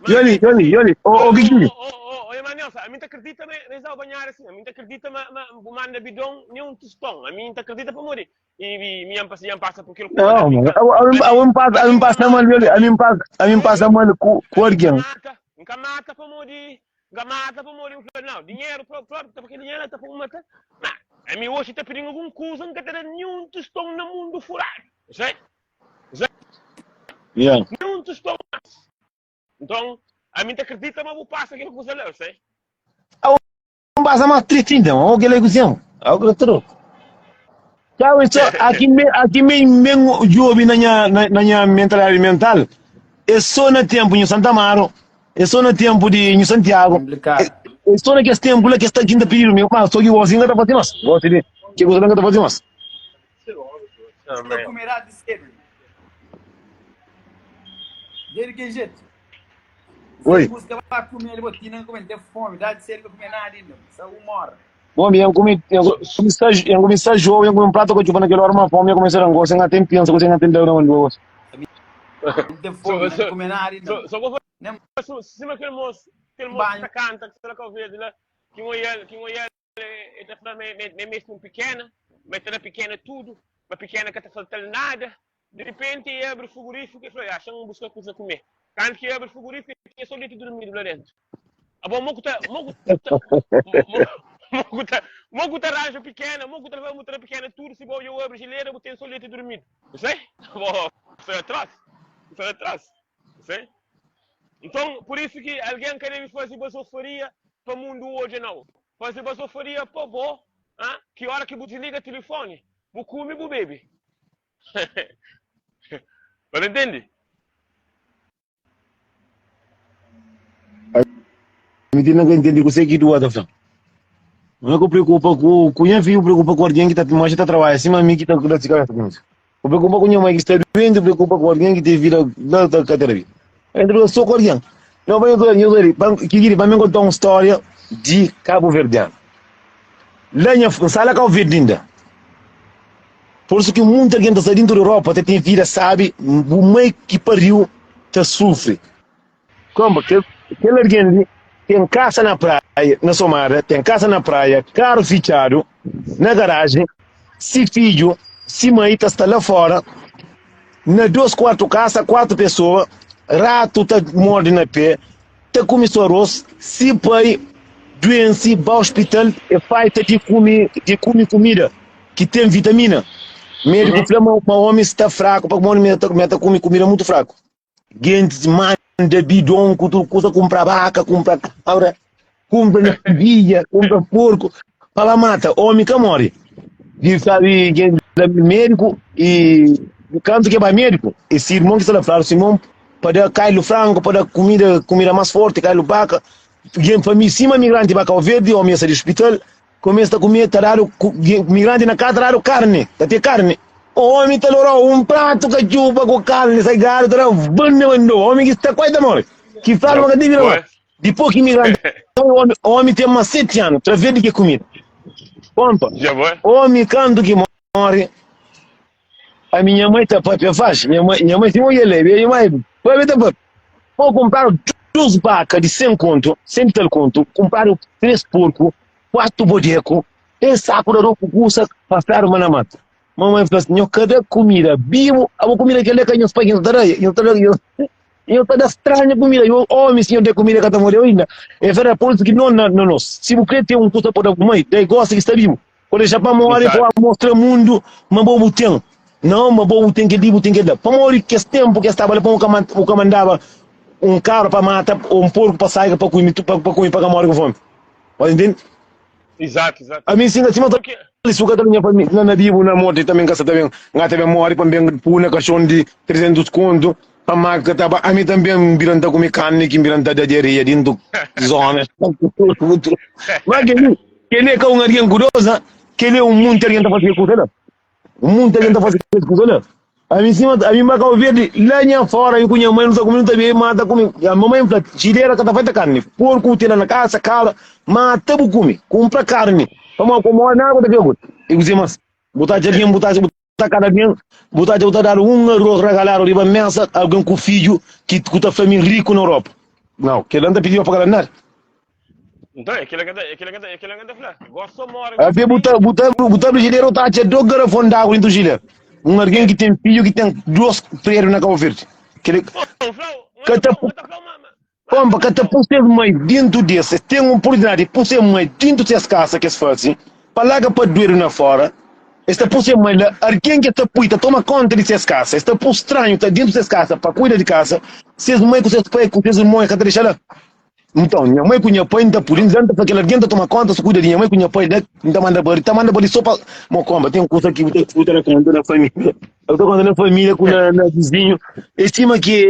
Yoli, Gigi. Emanuel, a mim te acredita nessa banhar assim, a mim te acredita manda bidão nenhum tostão, a mim te acredita para morrer. E me passa porque ele não, a mim passa mal, a mim passa mal com alguém. Nunca mata para morrer, não, dinheiro próprio, porque dinheiro está para matar. A mim hoje está pedindo alguma coisa, não quer ter nenhum tostão no mundo furado, sei? Yeah. Não te estou mais. Então, a mim te acredita, mas vou passar aquilo que você leu, sei? Não passa mais triste então, o que ele gostamos. O que ele Então, isso, aqui mesmo jogo na minha mentalidade mental, é só no tempo em Santa Amaro, é só no tempo de em Santiago, é só naquele tempo que está aqui no período, meu pai, só que você ainda está fazendo mais. Você que você não está fazendo mais. Você comerá de cedo. De que jeito? Oi. Você busca para comer, ele botou não comer, tem fome, dá de cedo que comer nada ainda. Só uma hora. Bom, eu comecei a jogar, eu comi prato que eu tinha naquela hora, uma fome, eu comecei a rangar, você não tem pensa, você não tem dor, não, não. Tem fome, não comer nada ainda. Só vou fazer, se aquele moço que canta, que será que eu vejo lá, que eu ia, ele está falando, mesmo pequena, mas ela pequena tudo, mas pequena que está faltando nada, de repente abre o frigorífico e fala, acha um buscar coisa a comer. Quando que abre o frigorífico, é só leite dormido lá dentro. Ah, bom, moco tá rancho pequena, moco tá pequena, tudo, se bom, eu abro a geleira, eu tenho só leite dormido. Você? Bom, isso é atrás. Isso é atrás. Você? Então, por isso que alguém quer fazer basofaria para o mundo hoje, não. Fazer basofaria para o bom, que hora que você liga o telefone, vou comer, vou beber. Você entende? Me diz que entende que você aqui do outro, não é que eu preocupo com o minha filho, preocupa com alguém que está mais está trabalhando, acima de mim que está com a cigarra. Eu preocupo com a minha mãe que está doente, preocupa com alguém que tem vida da cadeira. Então eu sou com alguém. Não vai que vai me contar uma história de Cabo Verdeano. Lá em sala Cabo Verde ainda. Por isso que muita gente está dentro da Europa, até tem vida, sabe, o meio que pariu, te sofre. Como? Aquele alguém tem casa na praia, na Somara, tem casa na praia, carro fechado, na garagem, se filho, se mãe está lá fora, na 2 casa, 4 pessoas, rato tá morde na pé, tá começou arroz, se pai, doença, vai ao hospital, é feita de comer comida, que tem vitamina. Médico fala, o homem está fraco, porque o homem está comendo comida muito fraco. Gente, manda bidon, coisa, compra vaca, compra cabra, compra navilha, compra porco, para mata, homem que morre. E sabe, médico, e quando que vai médico, esse irmão que está lá, Simão, para cair o frango, para comida mais forte, cair o vaca, família, cima migrante, vaca ao verde, homem sai do hospital, começa a comer, migrante na casa, raro carne, tem carne. O homem está lá, prato que chupa com carne, sai gado, está lá, o homem que está quase da morte. Que fala que tem depois que migrante, o homem tem mais 7 anos, para ver de que comida. Ponto. O homem quando que morre, a minha mãe está para faz, minha mãe se molha leve, minha mãe, vou comprar 2 vacas de 100 conto, 100 tal conto, comprar 3 porcos, 4 bodecos, e saco de roupa custa para fazer uma na mata. Mamãe falou assim, cada comida, vivo, a comida que ele quer, eu estou estranha comida, eu homem, senhor de comida que está morrendo ainda. É verdade, por isso que não, se você tem um custo para comer, daí gosta que está vivo. Quando ele já para morrer, para mostrar o mundo, mas bom tem. Não, mas bom tem que dar. Para morrer, que esse tempo que estava ali, o que mandava um carro para matar, ou um porco para sair, para comer, para morrer com fome. Pode entender? Exato. A mim, sim, acima do suka da minha família, na dibo, na morte, também casa também, nga também morre, também puna caixão de 300 conto, a marca, a mim também, virando com carne, que virando da diarreia, dentro zona. Mas que ele é um arian curiosa, que ele é um mundo que está fazendo coisa, mundo que está fazendo coisa. A mim, cima, a mim, Macau Verde, lá fora, eu conheço, mas não está comendo também, mata comigo. A mamãe fala, chileira que está fazendo carne, porco, tira na casa, cara, mata o come, compra carne. Vamos como nada da que e você mas botar dinheiro botar cada dia botar dar arroz regalar ali para mesa alguém com filho que tá família rico na Europa não que ele anda pedindo para ganhar então aquele anda falar gosto mora a botar brasileiro tá a dogara fondado into Chile alguém que tem filho que tem 2 freiros na Cabo Verde que ele Pomba, que te puse mãe dentro desse, tem uma oportunidade de puse mãe dentro dessa casa que se faz assim, para lá para doer na fora, Esta pulsa é mãe, alguém que está puita, toma conta de suas casas. Esta pulsa estranho, está dentro de suas casas, para cuidar de casa. Vocês mãe com seus pais, com seus irmãos, que deixar lá. Então, minha mãe com minha pai, não está por isso, para que alguém toma conta, se cuida de minha mãe com minha pai, não manda boli só para. Bom, como, tem um curso aqui, vou ter que cuidar da conta da família. Eu estou contando a família, com o vizinho. Estima que